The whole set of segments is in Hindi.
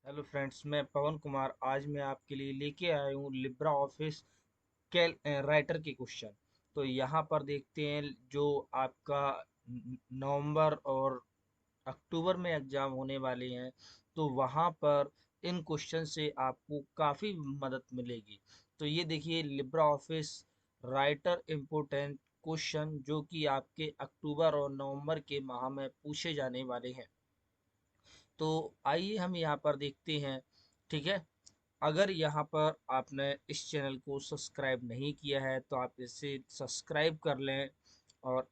हेलो फ्रेंड्स, मैं पवन कुमार। आज मैं आपके लिए लेके आया हूँ लिब्रा ऑफिस कैल राइटर के क्वेश्चन। तो यहाँ पर देखते हैं जो आपका नवंबर और अक्टूबर में एग्जाम होने वाले हैं, तो वहाँ पर इन क्वेश्चन से आपको काफ़ी मदद मिलेगी। तो ये देखिए Libra office writer important question जो कि आपके अक्टूबर और नवंबर के माह में पूछे जाने वाले हैं। तो आइए हम यहाँ पर देखते हैं। ठीक है, अगर यहाँ पर आपने इस चैनल को सब्सक्राइब नहीं किया है तो आप इसे सब्सक्राइब कर लें और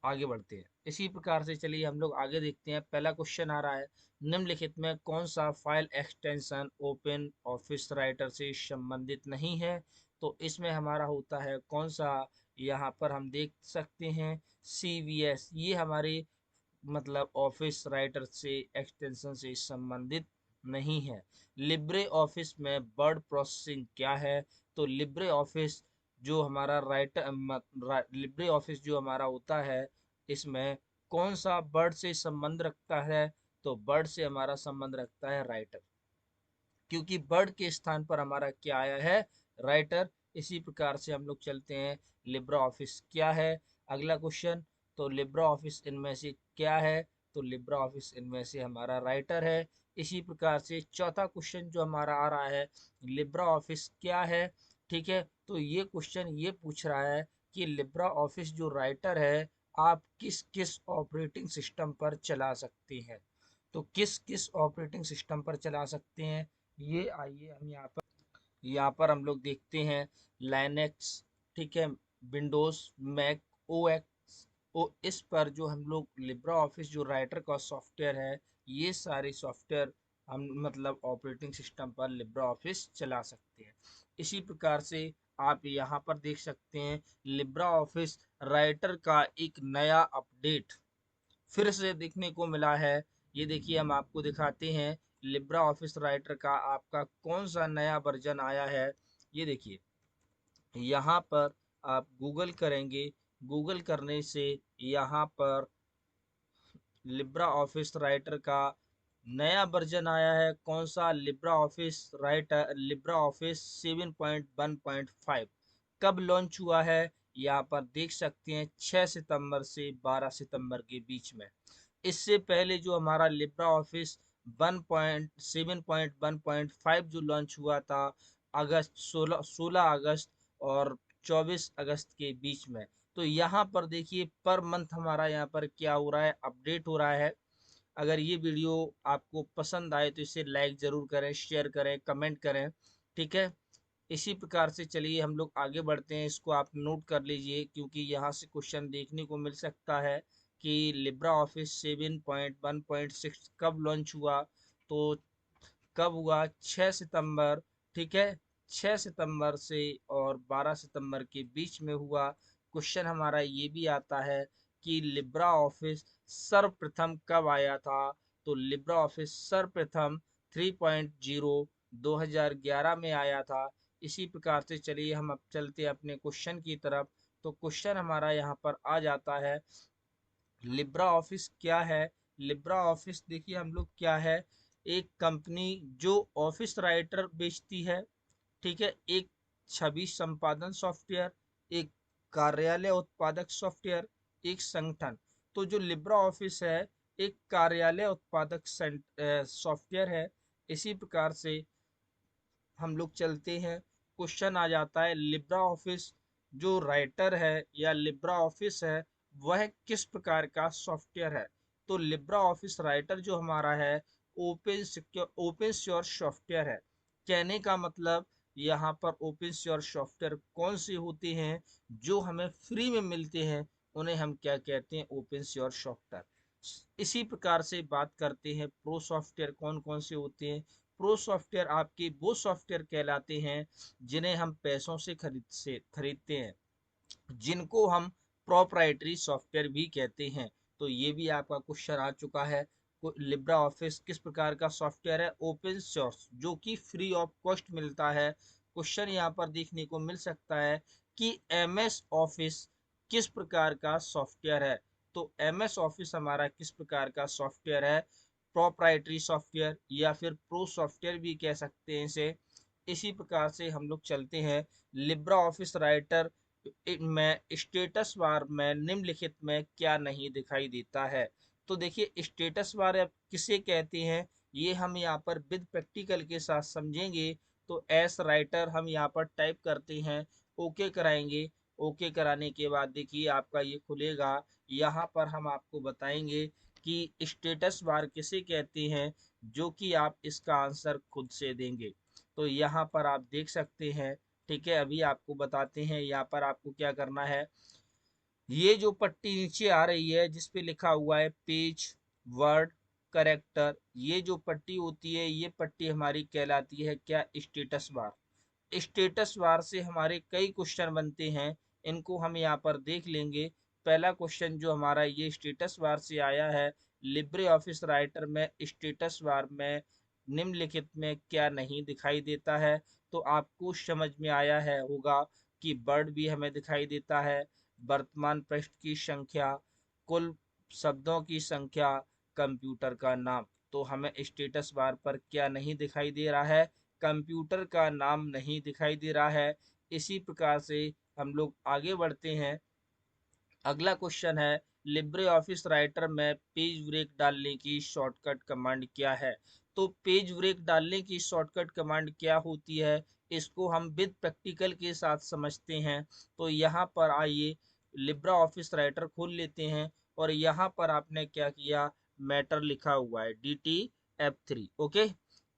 आगे बढ़ते हैं। इसी प्रकार से चलिए हम लोग आगे देखते हैं। पहला क्वेश्चन आ रहा है, निम्नलिखित में कौन सा file extension open office writer से संबंधित नहीं है। तो इसमें हमारा होता है कौन सा, यहाँ पर हम देख सकते हैं CVS। ये हमारे मतलब ऑफिस राइटर से एक्सटेंशन से संबंधित नहीं है। लिब्रे ऑफिस में वर्ड प्रोसेसिंग क्या है। तो लिब्रे ऑफिस जो हमारा लिब्रे ऑफिस जो हमारा होता है, इसमें कौन सा वर्ड से संबंध रखता है। तो वर्ड से हमारा संबंध रखता है राइटर, क्योंकि वर्ड के स्थान पर हमारा क्या आया है, राइटर। इसी प्रकार से हम लोग चलते हैं, लिब्रा ऑफिस क्या है। अगला क्वेश्चन, तो लिब्रा ऑफिस इनमें से क्या है। तो लिब्रा ऑफिस इनमें से हमारा राइटर है। इसी प्रकार से चौथा क्वेश्चन जो हमारा आ रहा है, लिब्रा ऑफिस क्या है। ठीक है, तो ये क्वेश्चन ये पूछ रहा है कि लिब्रा ऑफिस जो राइटर है, आप किस किस ऑपरेटिंग सिस्टम पर चला सकते हैं। तो किस किस ऑपरेटिंग सिस्टम पर चला सकते हैं, ये आइए हम यहाँ पर हम लोग देखते हैं। लाइनेक्स, ठीक है, विंडोज, मैक OS, इस पर जो हम लोग लिब्रा ऑफिस जो राइटर का सॉफ्टवेयर है, ये सारे सॉफ्टवेयर हम मतलब ऑपरेटिंग सिस्टम पर लिब्रा ऑफिस चला सकते हैं। इसी प्रकार से आप यहाँ पर देख सकते हैं, लिब्रा ऑफिस राइटर का एक नया अपडेट फिर से देखने को मिला है। ये देखिए हम आपको दिखाते हैं, लिब्रा ऑफिस राइटर का आपका कौन सा नया वर्जन आया है। ये देखिए यहाँ पर आप गूगल करेंगे, गूगल करने से यहाँ पर लिब्रा ऑफिस राइटर का नया वर्जन आया है। कौन सा, लिब्रा ऑफिस 7.1.5 कब लॉन्च हुआ है। यहाँ पर देख सकते हैं 6 सितंबर से 12 सितंबर के बीच में। इससे पहले जो हमारा लिब्रा ऑफिस 1.7.1.5 जो लॉन्च हुआ था, अगस्त 16 अगस्त और 24 अगस्त के बीच में। तो यहाँ पर देखिए पर मंथ हमारा यहाँ पर क्या हो रहा है, अपडेट हो रहा है। अगर ये वीडियो आपको पसंद आए तो इसे लाइक ज़रूर करें, शेयर करें, कमेंट करें। ठीक है, इसी प्रकार से चलिए हम लोग आगे बढ़ते हैं। इसको आप नोट कर लीजिए, क्योंकि यहाँ से क्वेश्चन देखने को मिल सकता है कि लिब्रा ऑफिस 7.1.6 कब लॉन्च हुआ। तो कब हुआ, 6 सितंबर। ठीक है, 6 सितंबर से और 12 सितंबर के बीच में हुआ। क्वेश्चन हमारा ये भी आता है कि लिब्रा ऑफिस सर्वप्रथम कब आया था। तो लिब्रा ऑफिस सर्वप्रथम 3.0 2011 में आया था। इसी प्रकार से चलिए हम अब चलते हैं अपने क्वेश्चन की तरफ। तो क्वेश्चन हमारा यहाँ पर आ जाता है, लिब्रा ऑफिस क्या है। लिब्रा ऑफिस देखिए हम लोग क्या है, एक कंपनी जो ऑफिस राइटर बेचती है। ठीक है, एक छवि संपादन सॉफ्टवेयर, एक कार्यालय उत्पादक सॉफ्टवेयर, एक संगठन। तो जो लिब्रा ऑफिस है, एक कार्यालय उत्पादक सॉफ्टवेयर है। इसी प्रकार से हम लोग चलते हैं, क्वेश्चन आ जाता है, लिब्रा ऑफिस जो राइटर है या लिब्रा ऑफिस है, वह किस प्रकार का सॉफ्टवेयर है। तो लिब्रा ऑफिस राइटर जो हमारा है, ओपन सोर्स सॉफ्टवेयर है। कहने का मतलब, यहाँ पर ओपन सोर्स सॉफ्टवेयर कौन से होते हैं, जो हमें फ्री में मिलते हैं, उन्हें हम क्या कहते हैं, ओपन सोर्स सॉफ्टवेयर। इसी प्रकार से बात करते हैं, प्रो सॉफ्टवेयर कौन कौन से होते हैं। प्रो सॉफ्टवेयर आपके वो सॉफ्टवेयर कहलाते हैं जिन्हें हम पैसों से खरीदते हैं, जिनको हम प्रोप्राइटरी सॉफ्टवेयर भी कहते हैं। तो ये भी आपका क्वेश्चन आ चुका है। लिब्रा ऑफिस किस प्रकार का सॉफ्टवेयर है, ओपन सोर्स, जो कि फ्री ऑफ कॉस्ट मिलता है। क्वेश्चन यहाँ पर देखने को मिल सकता है कि MS ऑफिस किस प्रकार का सॉफ्टवेयर है। तो MS ऑफिस हमारा किस प्रकार का सॉफ्टवेयर है, प्रोप्राइटरी सॉफ्टवेयर या फिर प्रो सॉफ्टवेयर भी कह सकते हैं इसे। इसी प्रकार से हम लोग चलते हैं लिब्रा ऑफिस राइटर में स्टेटस बार में निम्नलिखित में क्या नहीं दिखाई देता है। तो देखिए स्टेटस बार अब किसे कहते हैं ये हम यहाँ पर विद प्रैक्टिकल के साथ समझेंगे। तो एस राइटर हम यहाँ पर टाइप करते हैं, ओके कराएंगे। ओके कराने के बाद देखिए आपका ये खुलेगा। यहाँ पर हम आपको बताएंगे कि स्टेटस बार किसे कहते हैं, जो कि आप इसका आंसर खुद से देंगे। तो यहाँ पर आप देख सकते हैं, ठीक है। अभी आपको बताते हैं यहाँ पर आपको क्या करना है। ये जो पट्टी नीचे आ रही है जिस पे लिखा हुआ है पेज, वर्ड, करेक्टर, ये जो पट्टी होती है ये पट्टी हमारी कहलाती है क्या, स्टेटस बार। स्टेटस बार से हमारे कई क्वेश्चन बनते हैं, इनको हम यहाँ पर देख लेंगे। पहला क्वेश्चन जो हमारा ये स्टेटस बार से आया है, लिब्रे ऑफिस राइटर में स्टेटस बार में निम्नलिखित में क्या नहीं दिखाई देता है। तो आपको समझ में आया है होगा कि वर्ड भी हमें दिखाई देता है, वर्तमान पृष्ठ की संख्या, कुल शब्दों की संख्या, कंप्यूटर का नाम। तो हमें स्टेटस बार पर क्या नहीं दिखाई दे रहा है, कंप्यूटर का नाम नहीं दिखाई दे रहा है। इसी प्रकार से हम लोग आगे बढ़ते हैं। अगला क्वेश्चन है लिब्रे ऑफिस राइटर में पेज ब्रेक डालने की शॉर्टकट कमांड क्या है। तो पेज ब्रेक डालने की शॉर्टकट कमांड क्या होती है, इसको हम विद प्रैक्टिकल के साथ समझते हैं। तो यहाँ पर आइए लिब्रा ऑफिस राइटर खोल लेते हैं और यहाँ पर आपने क्या किया, मैटर लिखा हुआ है DTF3, ओके।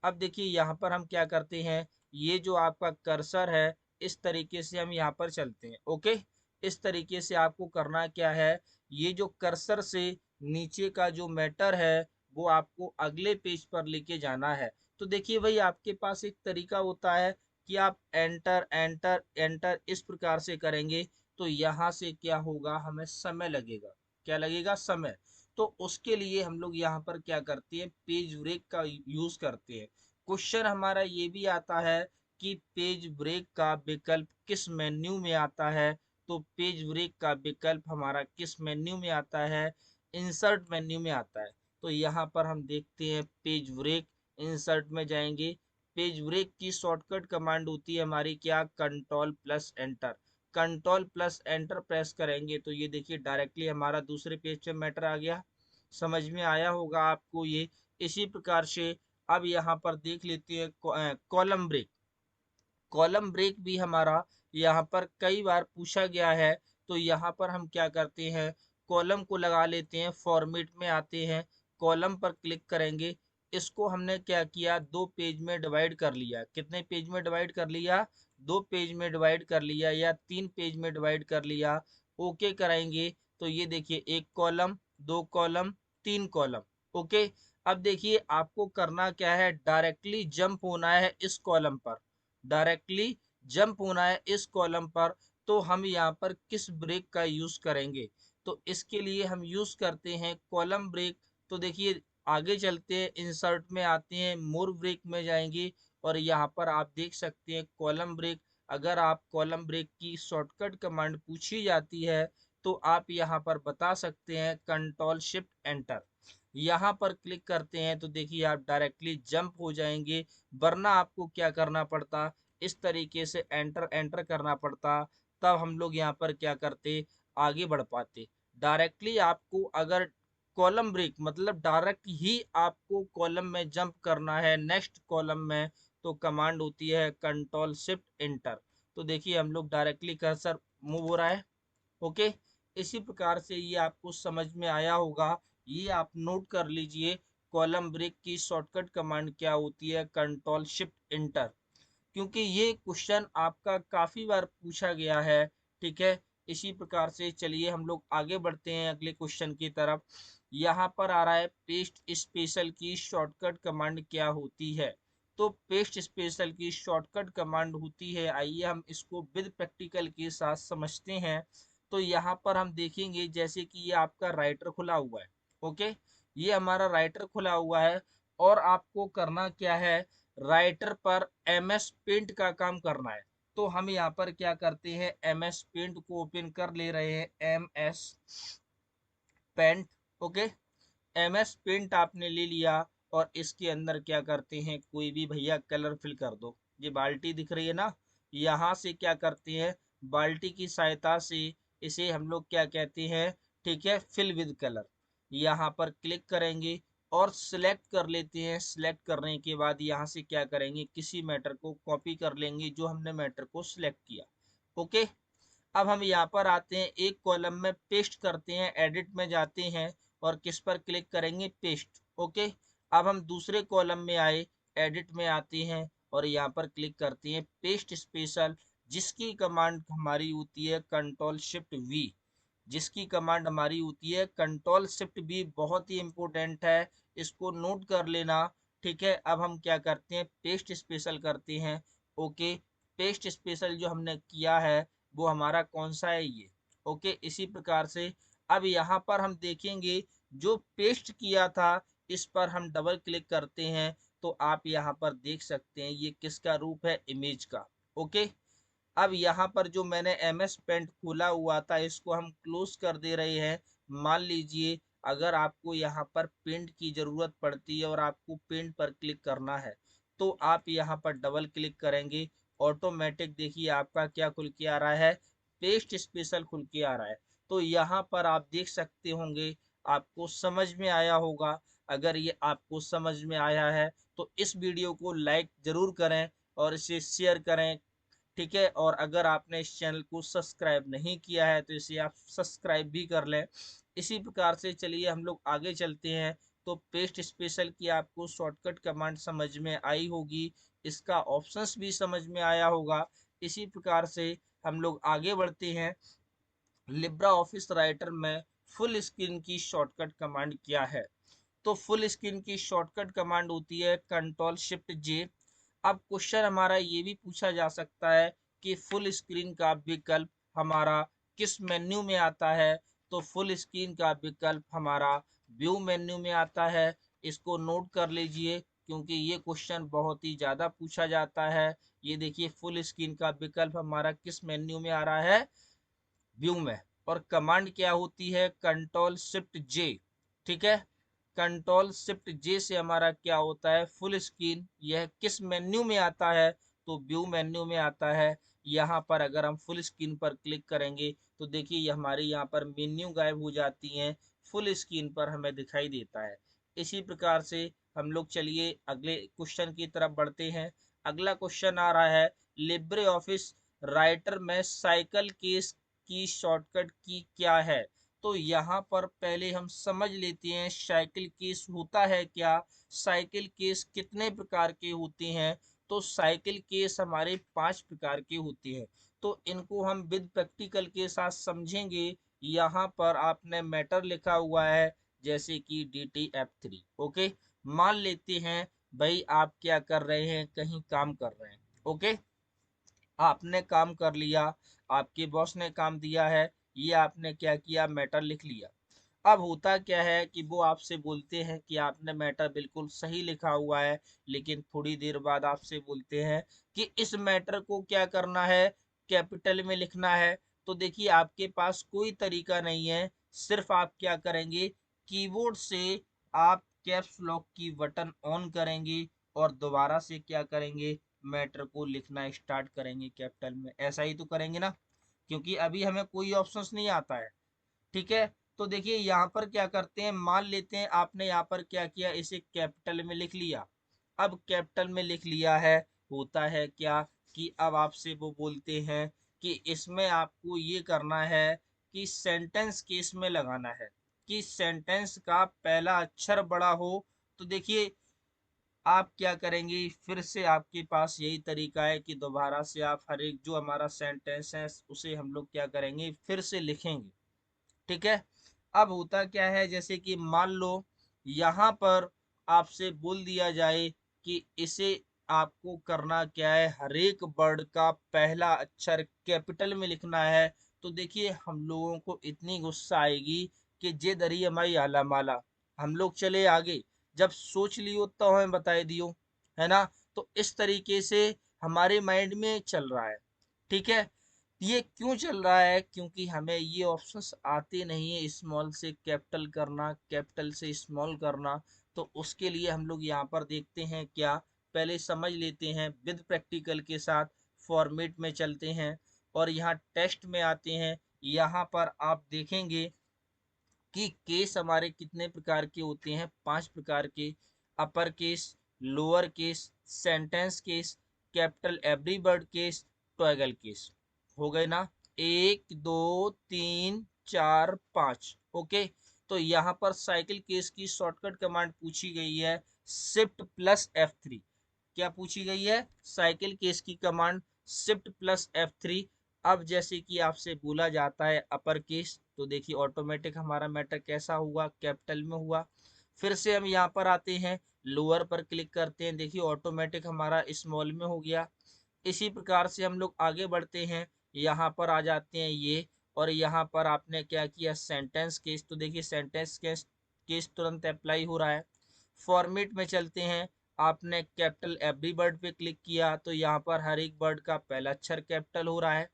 अब देखिए यहाँ पर हम क्या करते हैं, ये जो आपका कर्सर है इस तरीके से हम यहाँ पर चलते हैं, ओके। इस तरीके से आपको करना क्या है, ये जो कर्सर से नीचे का जो मैटर है वो आपको अगले पेज पर लेके जाना है। तो देखिए भाई आपके पास एक तरीका होता है कि आप एंटर एंटर एंटर इस प्रकार से करेंगे तो यहाँ से क्या होगा, हमें समय लगेगा। क्या लगेगा, समय। तो उसके लिए हम लोग यहाँ पर क्या करते हैं, पेज ब्रेक का यूज करते हैं। क्वेश्चन हमारा ये भी आता है कि पेज ब्रेक का विकल्प किस मेन्यू में आता है। तो पेज ब्रेक का विकल्प हमारा किस मेन्यू में आता है, इंसर्ट मेन्यू में आता है। तो यहाँ पर हम देखते हैं पेज ब्रेक, इंसर्ट में जाएंगे। पेज ब्रेक की शॉर्टकट कमांड होती है हमारी क्या, control plus enter. Control plus enter press करेंगे तो ये देखिए डायरेक्टली हमारा दूसरे पेज पे मैटर आ गया। समझ में आया होगा आपको ये। इसी प्रकार से अब यहाँ पर देख लेते हैं कॉलम ब्रेक। कॉलम ब्रेक भी हमारा यहाँ पर कई बार पूछा गया है। तो यहाँ पर हम क्या करते हैं, कॉलम को लगा लेते हैं, फॉर्मेट में आते हैं, कॉलम पर क्लिक करेंगे। इसको हमने क्या किया, दो पेज में डिवाइड कर लिया। कितने पेज में डिवाइड कर लिया, दो पेज में डिवाइड कर लिया या तीन पेज में डिवाइड कर लिया। ओके कराएंगे तो ये देखिए एक कॉलम, दो कॉलम, तीन कॉलम, ओके। अब देखिए आपको करना क्या है, डायरेक्टली जंप होना है इस कॉलम पर, डायरेक्टली जंप होना है इस कॉलम पर। तो हम यहाँ पर किस ब्रेक का यूज करेंगे, तो इसके लिए हम यूज करते हैं कॉलम ब्रेक। तो देखिए आगे चलते हैं, इंसर्ट में आते हैं, मोर ब्रेक में जाएंगे और यहाँ पर आप देख सकते हैं कॉलम ब्रेक। अगर आप कॉलम ब्रेक की शॉर्टकट कमांड पूछी जाती है तो आप यहाँ पर बता सकते हैं कंट्रोल शिफ्ट एंटर। यहाँ पर क्लिक करते हैं तो देखिए आप डायरेक्टली जंप हो जाएंगे, वरना आपको क्या करना पड़ता, इस तरीके से एंटर एंटर करना पड़ता, तब हम लोग यहाँ पर क्या करते, आगे बढ़ पाते। डायरेक्टली आपको अगर कॉलम ब्रेक मतलब डायरेक्ट ही आपको कॉलम में जंप करना है नेक्स्ट कॉलम में, तो कमांड होती है कंट्रोल शिफ्ट एंटर। तो देखिए हम लोग डायरेक्टली कर्सर मूव हो रहा है, ओके। इसी प्रकार से ये आपको समझ में आया होगा। ये आप नोट कर लीजिए, कॉलम ब्रेक की शॉर्टकट कमांड क्या होती है, कंट्रोल शिफ्ट इंटर। क्योंकि ये क्वेश्चन आपका काफी बार पूछा गया है, ठीक है। इसी प्रकार से चलिए हम लोग आगे बढ़ते हैं अगले क्वेश्चन की तरफ। यहाँ पर आ रहा है पेस्ट स्पेशल की शॉर्टकट कमांड क्या होती है। तो पेस्ट स्पेशल की शॉर्टकट कमांड होती है, आइए हम इसको विद प्रैक्टिकल के साथ समझते हैं। तो यहाँ पर हम देखेंगे जैसे कि ये आपका राइटर खुला हुआ है, ओके। ये हमारा राइटर खुला हुआ है और आपको करना क्या है, राइटर पर MS पेंट का काम करना है। तो हम यहाँ पर क्या करते हैं, MS पेंट को ओपन कर ले रहे हैं, MS paint, okay. MS paint आपने ले लिया और इसके अंदर क्या करते हैं, कोई भी भैया कलर फिल कर दो। ये बाल्टी दिख रही है ना, यहाँ से क्या करते हैं, बाल्टी की सहायता से इसे हम लोग क्या कहते हैं, ठीक है, फिल विद कलर। यहाँ पर क्लिक करेंगे और सिलेक्ट कर लेते हैं। सिलेक्ट करने के बाद यहाँ से क्या करेंगे, किसी मैटर को कॉपी कर लेंगे जो हमने मैटर को सिलेक्ट किया। ओके, अब हम यहाँ पर आते हैं, एक कॉलम में पेस्ट करते हैं, एडिट में जाते हैं और किस पर क्लिक करेंगे, पेस्ट। ओके, अब हम दूसरे कॉलम में आए, एडिट में आते हैं और यहाँ पर क्लिक करते हैं पेस्ट स्पेशल, जिसकी कमांड हमारी होती है कंट्रोल शिफ्ट वी। जिसकी कमांड हमारी होती है कंट्रोल शिफ्ट वी, बहुत ही इंपॉर्टेंट है, इसको नोट कर लेना। ठीक है, अब हम क्या करते हैं, पेस्ट स्पेशल करते हैं। ओके, पेस्ट स्पेशल जो हमने किया है वो हमारा कौन सा है, ये। ओके, इसी प्रकार से अब यहाँ पर हम देखेंगे जो पेस्ट किया था इस पर हम डबल क्लिक करते हैं तो आप यहाँ पर देख सकते हैं ये किसका रूप है, इमेज का। ओके, अब यहाँ पर जो मैंने MS पेंट खोला हुआ था इसको हम क्लोज कर दे रहे हैं। मान लीजिए अगर आपको यहाँ पर पेंट की जरूरत पड़ती है और आपको पेंट पर क्लिक करना है तो आप यहाँ पर डबल क्लिक करेंगे, ऑटोमेटिक देखिए आपका क्या खुल के आ रहा है, पेस्ट स्पेशल खुल के आ रहा है। तो यहाँ पर आप देख सकते होंगे, आपको समझ में आया होगा। अगर ये आपको समझ में आया है तो इस वीडियो को लाइक जरूर करें और इसे शेयर करें। ठीक है, और अगर आपने इस चैनल को सब्सक्राइब नहीं किया है तो इसे आप सब्सक्राइब भी कर लें। इसी प्रकार से चलिए हम लोग आगे चलते हैं। तो पेस्ट स्पेशल की आपको शॉर्टकट कमांड समझ में आई होगी, इसका ऑप्शंस भी समझ में आया होगा। इसी प्रकार से हम लोग आगे बढ़ते हैं। लिब्रा ऑफिस राइटर में फुल स्क्रीन की शॉर्टकट कमांड क्या है। तो फुल स्क्रीन की शॉर्टकट कमांड होती है कंट्रोल शिफ्ट जे। अब क्वेश्चन हमारा ये भी पूछा जा सकता है कि फुल स्क्रीन का विकल्प हमारा किस मेन्यू में आता है। तो फुल स्क्रीन का विकल्प हमारा व्यू मेन्यू में आता है। इसको नोट कर लीजिए क्योंकि ये क्वेश्चन बहुत ही ज्यादा पूछा जाता है। ये देखिए फुल स्क्रीन का विकल्प हमारा किस मेन्यू में आ रहा है, व्यू में। और कमांड क्या होती है, कंट्रोल शिफ्ट जे। ठीक है, कंट्रोल शिफ्ट जे से हमारा क्या होता है, फुल स्क्रीन। यह किस मेन्यू में आता है, तो व्यू मेन्यू में आता है। यहाँ पर अगर हम फुल स्क्रीन पर क्लिक करेंगे तो देखिए ये हमारे यहाँ पर मेन्यू गायब हो जाती हैं, फुल स्क्रीन पर हमें दिखाई देता है। इसी प्रकार से हम लोग चलिए अगले क्वेश्चन की तरफ बढ़ते हैं। अगला क्वेश्चन आ रहा है, लिब्रे ऑफिस राइटर में साइकिल केस की शॉर्टकट की क्या है। तो यहाँ पर पहले हम समझ लेते हैं साइकिल केस होता है क्या, साइकिल केस कितने प्रकार के होते हैं। तो साइकिल केस हमारे 5 प्रकार के होते हैं। तो इनको हम विद प्रैक्टिकल के साथ समझेंगे। यहाँ पर आपने मैटर लिखा हुआ है जैसे कि DTF3। ओके, मान लेते हैं भाई आप क्या कर रहे हैं, कहीं काम कर रहे हैं। ओके, आपने काम कर लिया, आपके बॉस ने काम दिया है, ये आपने क्या किया, मैटर लिख लिया। अब होता क्या है कि वो आपसे बोलते हैं कि आपने मैटर बिल्कुल सही लिखा हुआ है, लेकिन थोड़ी देर बाद आपसे बोलते हैं कि इस मैटर को क्या करना है, कैपिटल में लिखना है। तो देखिए आपके पास कोई तरीका नहीं है, सिर्फ आप क्या करेंगे, कीबोर्ड से आप कैप्स लॉक की बटन ऑन करेंगे और दोबारा से क्या करेंगे, मैटर को लिखना स्टार्ट करेंगे कैपिटल में। ऐसा ही तो करेंगे ना, क्योंकि अभी हमें कोई ऑप्शंस नहीं आता है। ठीक है, तो देखिए यहाँ पर क्या करते हैं, मान लेते हैं आपने यहाँ पर क्या किया, इसे कैपिटल में लिख लिया। अब कैपिटल में लिख लिया है, होता है क्या कि अब आपसे वो बोलते हैं कि इसमें आपको ये करना है कि सेंटेंस केस में लगाना है, कि सेंटेंस का पहला अक्षर बड़ा हो। तो देखिए आप क्या करेंगे, फिर से आपके पास यही तरीका है कि दोबारा से आप हर एक जो हमारा सेंटेंस है उसे हम लोग क्या करेंगे, फिर से लिखेंगे। ठीक है, अब होता क्या है, जैसे कि मान लो यहाँ पर आपसे बोल दिया जाए कि इसे आपको करना क्या है, हर एक वर्ड का पहला अक्षर कैपिटल में लिखना है। तो देखिए हम लोगों को इतनी गुस्सा आएगी कि जे दरी हमारी आला माला, हम लोग चले आगे, जब सोच लियो तो हमें बताए दियो, है ना। तो इस तरीके से हमारे माइंड में चल रहा है। ठीक है, ये क्यों चल रहा है? क्योंकि हमें ये ऑप्शंस आते नहीं है, स्मॉल से कैपिटल करना, कैपिटल से स्मॉल करना। तो उसके लिए हम लोग यहाँ पर देखते हैं क्या, पहले समझ लेते हैं विद प्रैक्टिकल के साथ, फॉर्मेट में चलते हैं और यहाँ टेस्ट में आते हैं। यहाँ पर आप देखेंगे कि केस हमारे कितने प्रकार के होते हैं, 5 प्रकार के। Upper case, lower case, sentence case, capital every word case, toggle case. हो गए ना? 1 2 3 4 5। ओके। तो यहाँ पर साइकिल केस की शॉर्टकट कमांड पूछी गई है, शिफ्ट प्लस F3। क्या पूछी गई है? साइकिल केस की कमांड शिफ्ट प्लस F3। अब जैसे कि आपसे बोला जाता है अपर केस, तो देखिए ऑटोमेटिक हमारा मैटर कैसा हुआ, कैपिटल में हुआ। फिर से हम यहाँ पर आते हैं, लोअर पर क्लिक करते हैं, देखिए ऑटोमेटिक हमारा स्मॉल में हो गया। इसी प्रकार से हम लोग आगे बढ़ते हैं, यहाँ पर आ जाते हैं ये, और यहाँ पर आपने क्या किया, सेंटेंस केस। तो देखिए सेंटेंस केस केस तुरंत अप्लाई हो रहा है। फॉर्मेट में चलते हैं, आपने कैपिटल एवरी वर्ड पे क्लिक किया तो यहाँ पर हर एक वर्ड का पहला अक्षर कैपिटल हो रहा है।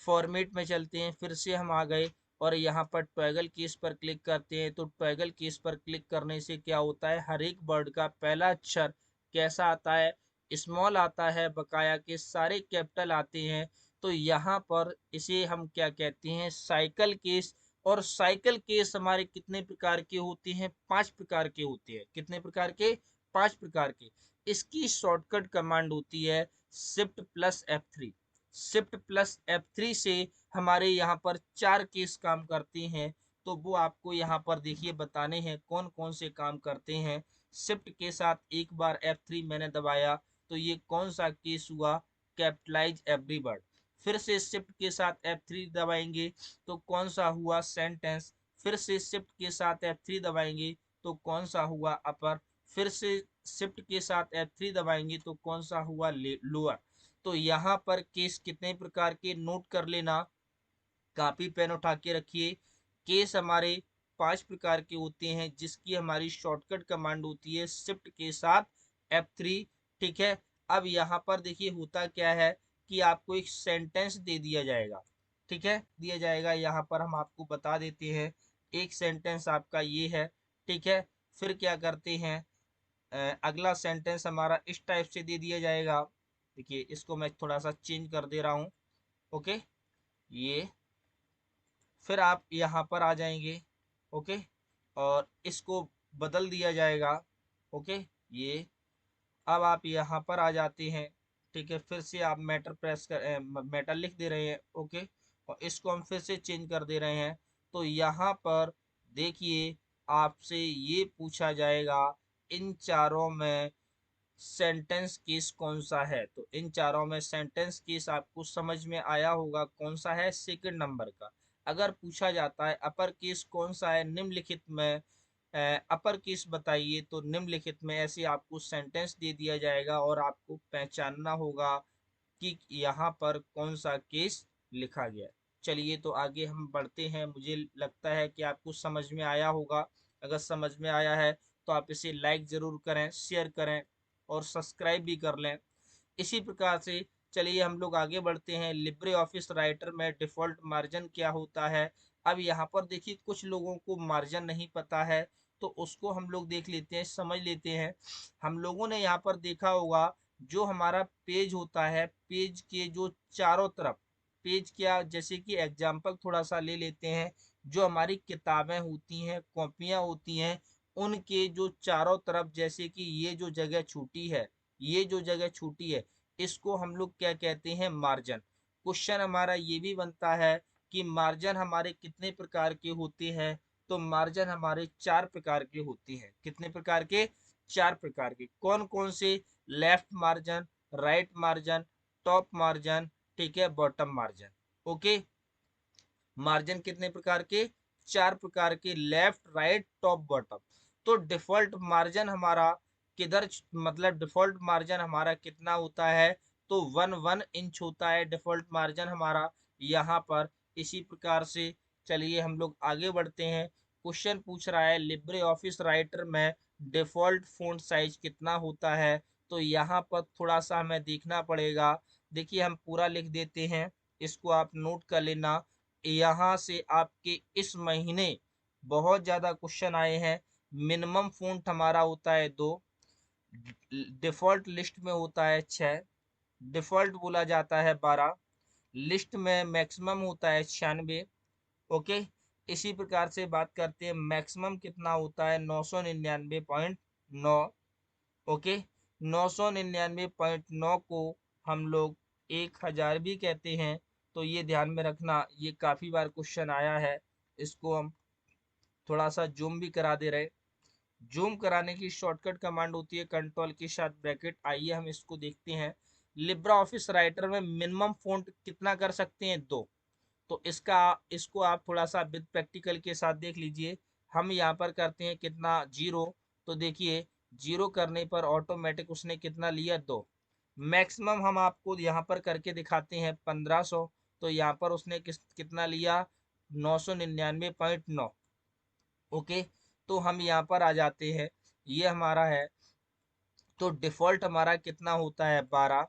फॉर्मेट में चलते हैं, फिर से हम आ गए और यहाँ पर टॉगल कीज पर क्लिक करते हैं। तो टॉगल कीज पर क्लिक करने से क्या होता है, हर एक वर्ड का पहला अक्षर कैसा आता है, स्मॉल आता है, बकाया के सारे कैपिटल आते हैं। तो यहाँ पर इसे हम क्या कहते हैं, साइकिल केस। और साइकिल केस हमारे कितने प्रकार के होते हैं, 5 प्रकार के होते हैं। कितने प्रकार के? 5 प्रकार के। इसकी शॉर्टकट कमांड होती है shift plus F3। Shift plus F3 से हमारे यहाँ पर 4 केस काम करते हैं। तो वो आपको यहाँ पर देखिए बताने हैं कौन कौन से काम करते हैं। शिफ्ट के साथ एक बार F3 मैंने दबाया तो ये कौन सा केस हुआ, कैपिटलाइज एवरी वर्ड। फिर से शिफ्ट के साथ F3 दबाएंगे तो कौन सा हुआ, सेंटेंस। फिर से शिफ्ट के साथ F3 दबाएंगे तो कौन सा हुआ, अपर। फिर से शिफ्ट के साथ F3 दबाएंगे तो कौन सा हुआ, लोअर। तो यहाँ पर केस कितने प्रकार के नोट कर लेना, कापी पेन उठा के रखिए। केस हमारे 5 प्रकार के होते हैं, जिसकी हमारी शॉर्टकट कमांड होती है शिफ्ट के साथ F3। ठीक है। अब यहाँ पर देखिए होता क्या है कि आपको एक सेंटेंस दे दिया जाएगा। ठीक है, दिया जाएगा, यहाँ पर हम आपको बता देते हैं। एक सेंटेंस आपका ये है। ठीक है। फिर क्या करते हैं, अगला सेंटेंस हमारा इस टाइप से दे दिया जाएगा। देखिए इसको मैं थोड़ा सा चेंज कर दे रहा हूँ। ओके। ये फिर आप यहाँ पर आ जाएंगे। ओके। और इसको बदल दिया जाएगा। ओके। ये अब आप यहाँ पर आ जाते हैं। ठीक है। फिर से आप मैटर प्रेस कर मैटर लिख दे रहे हैं। ओके। और इसको हम फिर से चेंज कर दे रहे हैं। तो यहाँ पर देखिए आपसे ये पूछा जाएगा, इन चारों में सेंटेंस केस कौन सा है। तो इन चारों में सेंटेंस केस आपको समझ में आया होगा कौन सा है, सेकंड नंबर का। अगर पूछा जाता है अपर केस कौन सा है निम्नलिखित में, अपर केस बताइए, तो निम्नलिखित में ऐसे आपको सेंटेंस दे दिया जाएगा और आपको पहचानना होगा कि यहाँ पर कौन सा केस लिखा गया है। चलिए तो आगे हम बढ़ते हैं। मुझे लगता है कि आपको समझ में आया होगा। अगर समझ में आया है तो आप इसे लाइक ज़रूर करें, शेयर करें और सब्सक्राइब भी कर लें। इसी प्रकार से चलिए हम लोग आगे बढ़ते हैं। लिब्रे ऑफिस राइटर में डिफ़ॉल्ट मार्जिन क्या होता है। अब यहाँ पर देखिए कुछ लोगों को मार्जिन नहीं पता है, तो उसको हम लोग देख लेते हैं, समझ लेते हैं। हम लोगों ने यहाँ पर देखा होगा, जो हमारा पेज होता है, पेज के जो चारों तरफ, पेज क्या, जैसे कि एग्जाम्पल थोड़ा सा ले लेते हैं। जो हमारी किताबें होती हैं, कॉपियाँ होती हैं, उनके जो चारों तरफ, जैसे कि ये जो जगह छूटी है, ये जो जगह छूटी है, इसको हम लोग क्या कहते हैं, मार्जिन। क्वेश्चन हमारा ये भी बनता है कि मार्जिन हमारे कितने प्रकार के होते हैं। तो मार्जिन हमारे 4 प्रकार के होते हैं। कितने प्रकार के? 4 प्रकार के। कौन कौन से? Left margin, right margin, top margin, ठीक है, बॉटम मार्जिन। ओके। मार्जिन कितने प्रकार के? 4 प्रकार के, लेफ्ट, राइट, टॉप, बॉटम। तो डिफॉल्ट मार्जिन हमारा किधर, मतलब डिफॉल्ट मार्जिन हमारा कितना होता है, तो 1 इंच होता है डिफॉल्ट मार्जिन हमारा यहाँ पर। इसी प्रकार से चलिए हम लोग आगे बढ़ते हैं। क्वेश्चन पूछ रहा है लिब्रे ऑफिस राइटर में डिफॉल्ट फ़ॉन्ट साइज कितना होता है। तो यहाँ पर थोड़ा सा हमें देखना पड़ेगा। देखिए हम पूरा लिख देते हैं। इसको आप नोट कर लेना। यहाँ से आपके इस महीने बहुत ज़्यादा क्वेश्चन आए हैं। मिनिमम फ़ॉन्ट हमारा होता है 2, डिफ़ॉल्ट लिस्ट में होता है 6, डिफ़ॉल्ट बोला जाता है 12, लिस्ट में मैक्सिमम होता है 96। ओके, इसी प्रकार से बात करते हैं मैक्सिमम कितना होता है 999.9। ओके, 999.9 को हम लोग 1000 भी कहते हैं। तो ये ध्यान में रखना, ये काफ़ी बार क्वेश्चन आया है। इसको हम थोड़ा सा जूम भी करा दे रहे। जूम कराने की शॉर्टकट कमांड होती है कंट्रोल के साथ ब्रैकेट। आइए हम इसको देखते हैं। लिब्रा ऑफिस राइटर में मिनिमम फ़ॉन्ट कितना कर सकते हैं 2। तो इसको आप थोड़ा सा विद प्रैक्टिकल के साथ देख लीजिए। हम यहाँ पर करते हैं कितना 0। तो देखिए 0 करने पर ऑटोमेटिक उसने कितना लिया 2। मैक्सिमम हम आपको यहाँ पर करके दिखाते हैं 1500। तो यहाँ पर उसने कितना लिया 999.9। ओके, तो हम यहाँ पर आ जाते हैं, ये हमारा है। तो डिफ़ॉल्ट हमारा कितना होता है 12।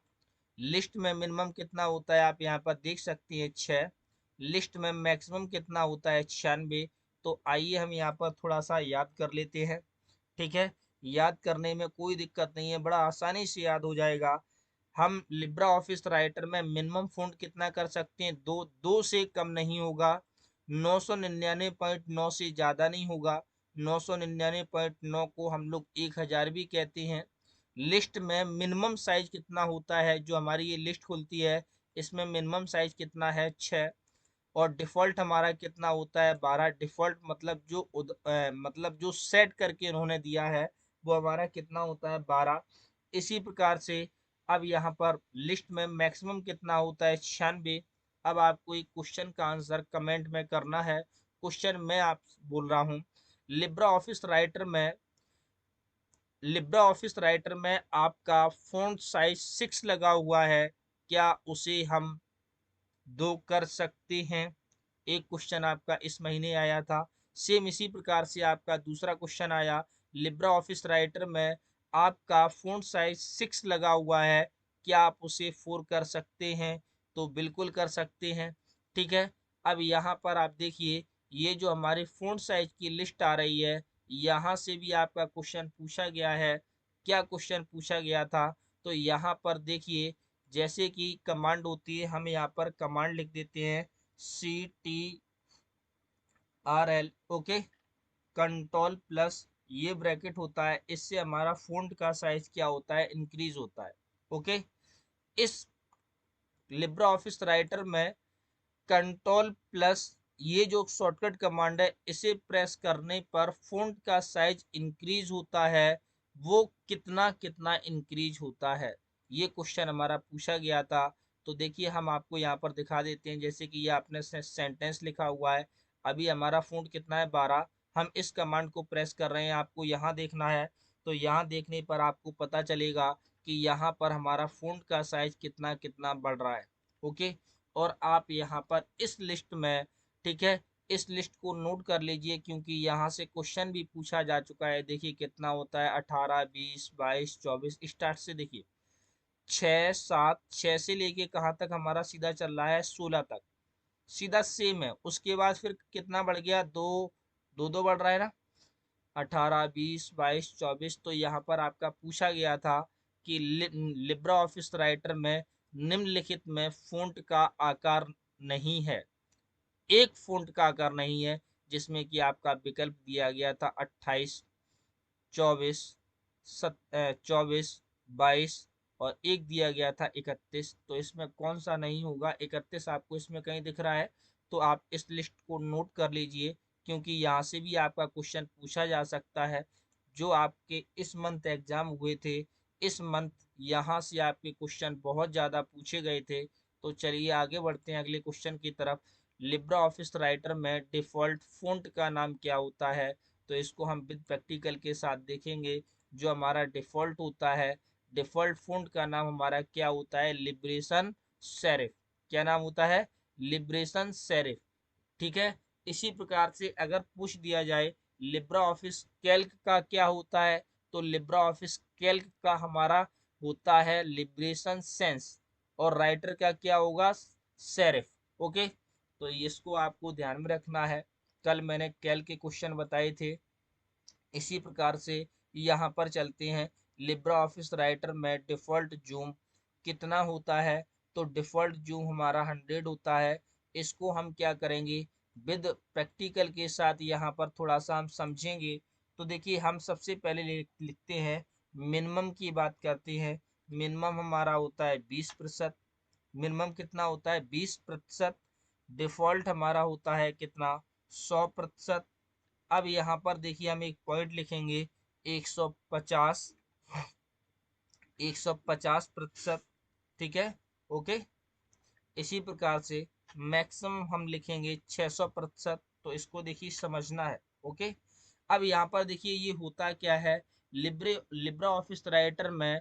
लिस्ट में मिनिमम कितना होता है आप यहाँ पर देख सकते हैं 6। लिस्ट में मैक्सिमम कितना होता है 96। तो आइए हम यहाँ पर थोड़ा सा याद कर लेते हैं। ठीक है, याद करने में कोई दिक्कत नहीं है, बड़ा आसानी से याद हो जाएगा। हम लिब्रा ऑफिस राइटर में मिनिमम फ़ॉन्ट कितना कर सकते हैं 2। 2 से कम नहीं होगा, 999.9 से ज़्यादा नहीं होगा। 999.9 को हम लोग 1000 भी कहते हैं। लिस्ट में मिनिमम साइज कितना होता है, जो हमारी ये लिस्ट खुलती है इसमें मिनिमम साइज कितना है 6। और डिफ़ॉल्ट हमारा कितना होता है 12। डिफ़ॉल्ट मतलब मतलब जो सेट करके उन्होंने दिया है वो हमारा कितना होता है 12। इसी प्रकार से अब यहाँ पर लिस्ट में मैक्सिमम कितना होता है 96। अब आपको एक क्वेश्चन का आंसर कमेंट में करना है। क्वेश्चन मैं आप बोल रहा हूँ। लिब्रा ऑफिस राइटर में लिब्रा ऑफिस राइटर में आपका फ़ॉन्ट साइज 6 लगा हुआ है, क्या उसे हम 2 कर सकते हैं? एक क्वेश्चन आपका इस महीने आया था। सेम इसी प्रकार से आपका दूसरा क्वेश्चन आया, लिब्रा ऑफिस राइटर में आपका फ़ॉन्ट साइज 6 लगा हुआ है, क्या आप उसे 4 कर सकते हैं? तो बिल्कुल कर सकते हैं। ठीक है, अब यहाँ पर आप देखिए, ये जो हमारी फ़ॉन्ट साइज की लिस्ट आ रही है, यहाँ से भी आपका क्वेश्चन पूछा गया है। क्या क्वेश्चन पूछा गया था? तो यहाँ पर देखिए, जैसे कि कमांड होती है, हम यहाँ पर कमांड लिख देते हैं CTRL। ओके, कंट्रोल प्लस ये ब्रैकेट होता है, इससे हमारा फ़ॉन्ट का साइज क्या होता है इंक्रीज होता है। ओके, इस लिब्रा ऑफिस राइटर में कंट्रोल प्लस ये जो शॉर्टकट कमांड है, इसे प्रेस करने पर फ़ॉन्ट का साइज इंक्रीज होता है। वो कितना कितना इंक्रीज होता है, ये क्वेश्चन हमारा पूछा गया था। तो देखिए हम आपको यहाँ पर दिखा देते हैं, जैसे कि ये आपने सेंटेंस लिखा हुआ है। अभी हमारा फ़ॉन्ट कितना है 12। हम इस कमांड को प्रेस कर रहे हैं, आपको यहाँ देखना है। तो यहाँ देखने पर आपको पता चलेगा कि यहाँ पर हमारा फ़ॉन्ट का साइज कितना कितना बढ़ रहा है। ओके, और आप यहाँ पर इस लिस्ट में, ठीक है, इस लिस्ट को नोट कर लीजिए, क्योंकि यहाँ से क्वेश्चन भी पूछा जा चुका है। देखिए कितना होता है 18, 20, 22, 24, स्टार्ट से देखिए 6, 7, 6 से लेके कहाँ तक हमारा सीधा चल रहा है 16 तक, सीधा सेम है। उसके बाद फिर कितना बढ़ गया, दो दो दो बढ़ रहा है ना, 18, 20, 22, 24। तो यहाँ पर आपका पूछा गया था कि लिब्रा ऑफिस राइटर में निम्नलिखित में फ़ॉन्ट का आकार नहीं है। एक फ़ॉन्ट का आकार नहीं है, जिसमें कि आपका विकल्प दिया गया था 28, 24, 24, 22 और एक दिया गया था 31। तो इसमें कौन सा नहीं होगा, 31 आपको इसमें कहीं दिख रहा है। तो आप इस लिस्ट को नोट कर लीजिए, क्योंकि यहाँ से भी आपका क्वेश्चन पूछा जा सकता है। जो आपके इस मंथ एग्जाम हुए थे, इस मंथ यहाँ से आपके क्वेश्चन बहुत ज़्यादा पूछे गए थे। तो चलिए आगे बढ़ते हैं अगले क्वेश्चन की तरफ। लिब्रा ऑफिस राइटर में डिफ़ॉल्ट फ़ॉन्ट का नाम क्या होता है? तो इसको हम विद प्रैक्टिकल के साथ देखेंगे। जो हमारा डिफ़ॉल्ट होता है, डिफ़ॉल्ट फ़ॉन्ट का नाम हमारा क्या होता है, लिब्रेशन सेरिफ। क्या नाम होता है, लिब्रेशन सेरिफ। ठीक है, इसी प्रकार से अगर पूछ दिया जाए लिब्रा ऑफिस कैल्क का क्या होता है, तो लिब्रा ऑफिस कैल्क का हमारा होता है लिब्रेशन सेंस। और राइटर का क्या होगा, सेरिफ। ओके, तो इसको आपको ध्यान में रखना है। कल मैंने कैल के क्वेश्चन बताए थे। इसी प्रकार से यहाँ पर चलते हैं। लिब्रा ऑफिस राइटर में डिफ़ॉल्ट जूम कितना होता है? तो डिफ़ॉल्ट जूम हमारा 100 होता है। इसको हम क्या करेंगे, विद प्रैक्टिकल के साथ यहाँ पर थोड़ा सा हम समझेंगे। तो देखिए, हम सबसे पहले लिखते हैं, मिनिमम की बात करते हैं। मिनिमम हमारा होता है 20%। मिनिमम कितना होता है? 20%। डिफ़ॉल्ट हमारा होता है कितना? 100%। अब यहाँ पर देखिए, हम एक पॉइंट लिखेंगे, 150, 150%। ठीक है, ओके। इसी प्रकार से मैक्सिमम हम लिखेंगे 600%। तो इसको देखिए समझना है। ओके, अब यहाँ पर देखिए ये होता क्या है, लिब्रा ऑफिस राइटर में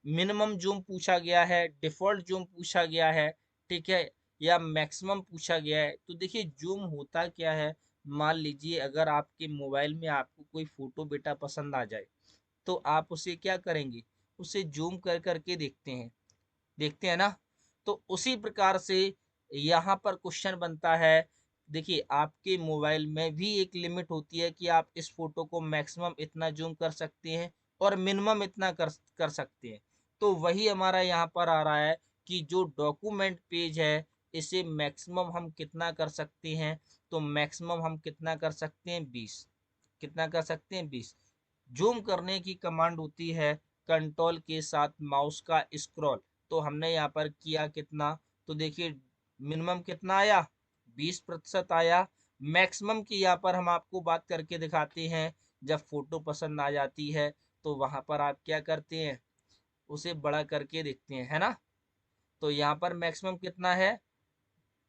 मिनिमम जूम पूछा गया है, डिफॉल्ट जूम पूछा गया है, ठीक है, या मैक्सिमम पूछा गया है। तो देखिए जूम होता क्या है, मान लीजिए अगर आपके मोबाइल में आपको कोई फोटो बेटा पसंद आ जाए, तो आप उसे क्या करेंगे, उसे जूम कर करके देखते हैं ना। तो उसी प्रकार से यहाँ पर क्वेश्चन बनता है। देखिए, आपके मोबाइल में भी एक लिमिट होती है कि आप इस फोटो को मैक्सिमम इतना जूम कर सकते हैं और मिनिमम इतना कर सकते हैं। तो वही हमारा यहाँ पर आ रहा है कि जो डॉक्यूमेंट पेज है, इसे मैक्सिमम हम कितना कर सकते हैं? तो मैक्सिमम हम कितना कर सकते हैं? 20। कितना कर सकते हैं? 20। जूम करने की कमांड होती है कंट्रोल के साथ माउस का स्क्रॉल। तो हमने यहाँ पर किया कितना, तो देखिए मिनिमम कितना आया? 20% आया। मैक्सिमम की यहाँ पर हम आपको बात करके दिखाते हैं। जब फोटो पसंद आ जाती है, तो वहां पर आप क्या करते हैं, उसे बड़ा करके देखते हैं, है ना। तो यहाँ पर मैक्सिमम कितना है?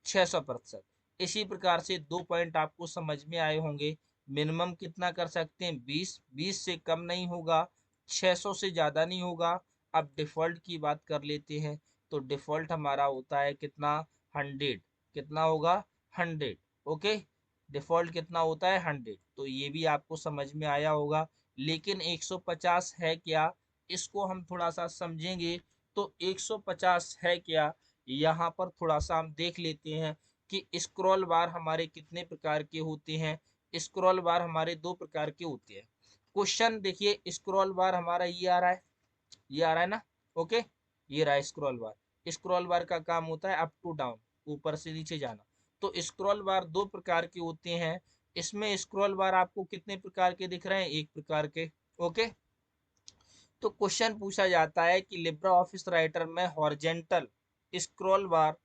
600%। इसी प्रकार से दो पॉइंट आपको समझ में आए होंगे। मिनिमम कितना कर सकते हैं? 20। 20 से कम नहीं होगा, 600 से ज़्यादा नहीं होगा। अब डिफ़ॉल्ट की बात कर लेते हैं। तो डिफ़ॉल्ट हमारा होता है कितना? 100। कितना होगा? 100। ओके, डिफ़ॉल्ट कितना होता है? 100। तो ये भी आपको समझ में आया होगा। लेकिन 150 है क्या, इसको हम थोड़ा सा समझेंगे। तो 150 है क्या, यहाँ पर थोड़ा सा हम देख लेते हैं कि स्क्रॉल बार हमारे कितने प्रकार के होते हैं। स्क्रॉल बार हमारे दो प्रकार के होते हैं। क्वेश्चन देखिए, स्क्रॉल बार हमारा ये आ रहा है, ये आ रहा है ना। ओके, ये रहा स्क्रॉल बार। स्क्रॉल बार का काम होता है अप टू डाउन, ऊपर से नीचे जाना। तो स्क्रॉल बार दो प्रकार के होते हैं। इसमें स्क्रॉल बार आपको कितने प्रकार के दिख रहे हैं? एक प्रकार के। ओके, तो क्वेश्चन पूछा जाता है कि लिब्रा ऑफिस राइटर में हॉरिजेंटल स्क्रॉल बार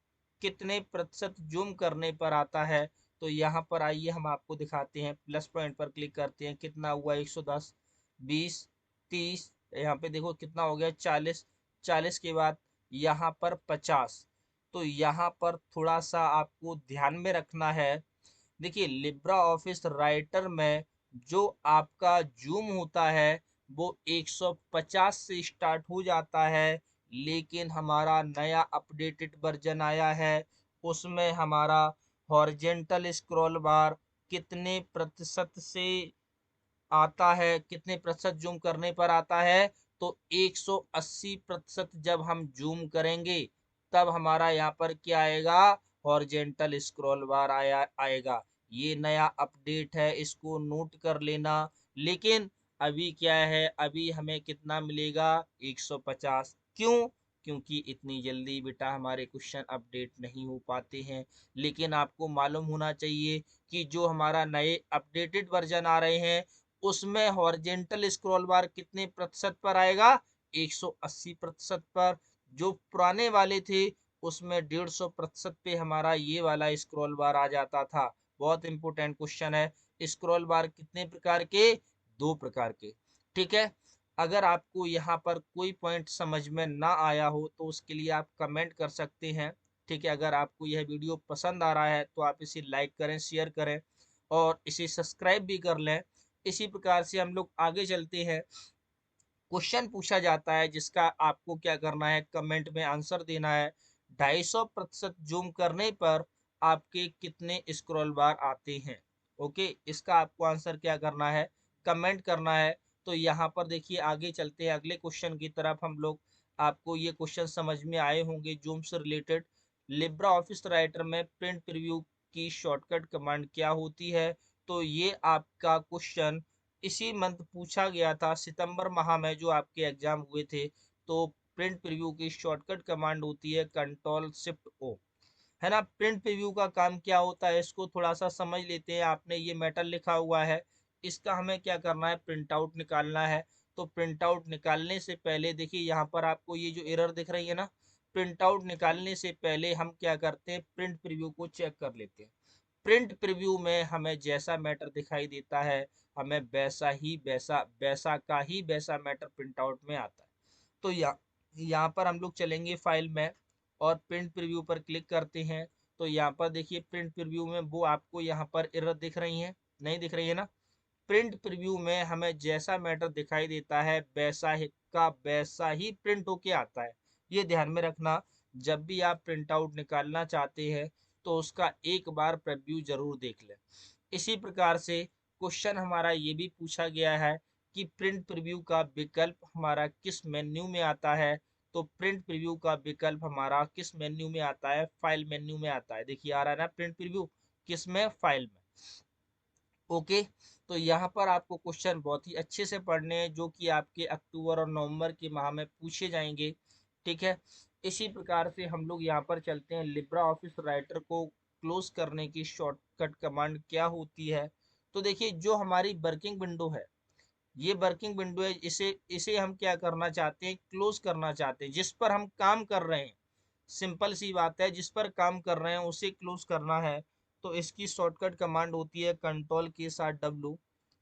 कितने प्रतिशत जूम करने पर आता है? तो यहाँ पर आइए हम आपको दिखाते हैं। प्लस पॉइंट पर क्लिक करते हैं। कितना हुआ? 110, 20, 30, यहाँ पे देखो कितना हो गया? 40। 40 के बाद यहाँ पर 50। तो यहाँ पर थोड़ा सा आपको ध्यान में रखना है। देखिए, लिब्रा ऑफिस राइटर में जो आपका जूम होता है, वो 150 से स्टार्ट हो जाता है। लेकिन हमारा नया अपडेटेड वर्जन आया है, उसमें हमारा हॉरिजेंटल स्क्रॉल बार कितने प्रतिशत से आता है, कितने प्रतिशत जूम करने पर आता है? तो 180% जब हम जूम करेंगे, तब हमारा यहाँ पर क्या आएगा? हॉरिजेंटल स्क्रॉल बार आएगा। ये नया अपडेट है, इसको नोट कर लेना। लेकिन अभी क्या है, अभी हमें कितना मिलेगा? 150। क्यों? क्योंकि इतनी जल्दी बेटा हमारे क्वेश्चन अपडेट नहीं हो पाते हैं। लेकिन आपको मालूम होना चाहिए कि जो हमारा नए अपडेटेड वर्जन आ रहे हैं, उसमें हॉरिजेंटल स्क्रॉल बार कितने प्रतिशत पर आएगा? 180% पर। जो पुराने वाले थे, उसमें 150% पे हमारा ये वाला स्क्रॉल बार आ जाता था। बहुत इंपॉर्टेंट क्वेश्चन है। स्क्रॉल बार कितने प्रकार के? दो प्रकार के। ठीक है, अगर आपको यहाँ पर कोई पॉइंट समझ में ना आया हो, तो उसके लिए आप कमेंट कर सकते हैं। ठीक है, अगर आपको यह वीडियो पसंद आ रहा है, तो आप इसे लाइक करें, शेयर करें और इसे सब्सक्राइब भी कर लें। इसी प्रकार से हम लोग आगे चलते हैं। क्वेश्चन पूछा जाता है जिसका आपको क्या करना है, कमेंट में आंसर देना है। 250% जूम करने पर आपके कितने स्क्रॉल बार आते हैं? ओके, इसका आपको आंसर क्या करना है, कमेंट करना है। तो यहाँ पर देखिए, आगे चलते हैं अगले क्वेश्चन की तरफ हम लोग। आपको ये क्वेश्चन समझ में आए होंगे जूम से रिलेटेड। लिब्रा ऑफिस राइटर में प्रिंट प्रीव्यू की शॉर्टकट कमांड क्या होती है। तो ये आपका क्वेश्चन इसी मंथ पूछा गया था, सितंबर माह में जो आपके एग्जाम हुए थे। तो प्रिंट प्रीव्यू की शॉर्टकट कमांड होती है कंट्रोल शिफ्ट ओ, है ना। प्रिंट प्रीव्यू का काम क्या होता है इसको थोड़ा सा समझ लेते हैं। आपने ये मैटर लिखा हुआ है, इसका हमें क्या करना है, प्रिंट आउट निकालना है। तो प्रिंट आउट निकालने से पहले देखिए यहाँ पर आपको ये जो एरर दिख रही है ना, प्रिंट आउट निकालने से पहले हम क्या करते हैं, प्रिंट प्रीव्यू को चेक कर लेते हैं। प्रिंट प्रीव्यू में हमें जैसा मैटर दिखाई देता है, हमें वैसा ही वैसा वैसा का ही वैसा मैटर प्रिंट आउट में आता है। तो यहाँ पर हम लोग चलेंगे फाइल में और प्रिंट प्रीव्यू पर क्लिक करते हैं। तो यहाँ पर देखिए प्रिंट प्रीव्यू में वो आपको यहाँ पर एरर दिख रही है, नहीं दिख रही है ना। प्रिंट प्रीव्यू में हमें जैसा मैटर दिखाई देता है वैसा ही का वैसा ही प्रिंट होके आता है। ये ध्यान में रखना, जब भी आप प्रिंट आउट निकालना चाहते हैं तो उसका एक बार प्रीव्यू जरूर देख लें। इसी प्रकार से क्वेश्चन हमारा ये भी पूछा गया है कि प्रिंट प्रीव्यू का विकल्प हमारा किस मेन्यू में आता है। तो प्रिंट प्रीव्यू का विकल्प हमारा किस मेन्यू में आता है, फाइल मेन्यू में आता है। देखिए आ रहा है ना प्रिंट प्रीव्यू किस में, फाइल में। ओके, तो यहाँ पर आपको क्वेश्चन बहुत ही अच्छे से पढ़ने हैं जो कि आपके अक्टूबर और नवंबर के माह में पूछे जाएंगे। ठीक है, इसी प्रकार से हम लोग यहाँ पर चलते हैं, लिब्रा ऑफिस राइटर को क्लोज करने की शॉर्टकट कमांड क्या होती है। तो देखिए जो हमारी वर्किंग विंडो है, ये वर्किंग विंडो है, इसे इसे हम क्या करना चाहते हैं, क्लोज करना चाहते हैं। जिस पर हम काम कर रहे हैं, सिंपल सी बात है, जिस पर काम कर रहे हैं उसे क्लोज करना है। तो इसकी शॉर्टकट कमांड होती है कंट्रोल के साथ डब्लू,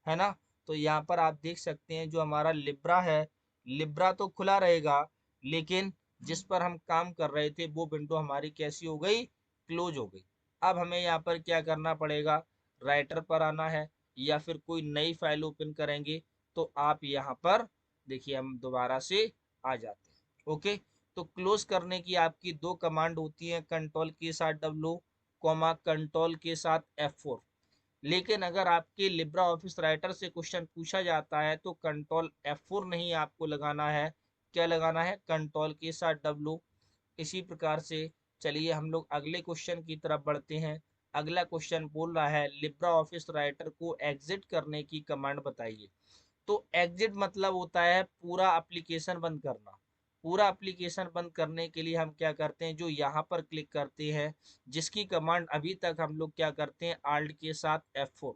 है ना। तो यहाँ पर आप देख सकते हैं जो हमारा लिब्रा है, लिब्रा तो खुला रहेगा, लेकिन जिस पर हम काम कर रहे थे वो विंडो हमारी कैसी हो गई, क्लोज हो गई। अब हमें यहाँ पर क्या करना पड़ेगा, राइटर पर आना है या फिर कोई नई फाइल ओपन करेंगे। तो आप यहाँ पर देखिए हम दोबारा से आ जाते हैं। ओके, तो क्लोज करने की आपकी दो कमांड होती है, कंट्रोल के साथ डब्लू कॉमा कंट्रोल के साथ F4। लेकिन अगर आपके लिब्रा ऑफिस राइटर से क्वेश्चन पूछा जाता है तो कंट्रोल F4 नहीं आपको लगाना है, क्या लगाना है, कंट्रोल के साथ डब्लू। इसी प्रकार से चलिए हम लोग अगले क्वेश्चन की तरफ बढ़ते हैं। अगला क्वेश्चन बोल रहा है लिब्रा ऑफिस राइटर को एग्जिट करने की कमांड बताइए। तो एग्जिट मतलब होता है पूरा एप्लीकेशन बंद करना। पूरा एप्लीकेशन बंद करने के लिए हम क्या करते हैं, जो यहाँ पर क्लिक करते हैं, जिसकी कमांड अभी तक हम लोग क्या करते हैं, आल्ट के साथ F4।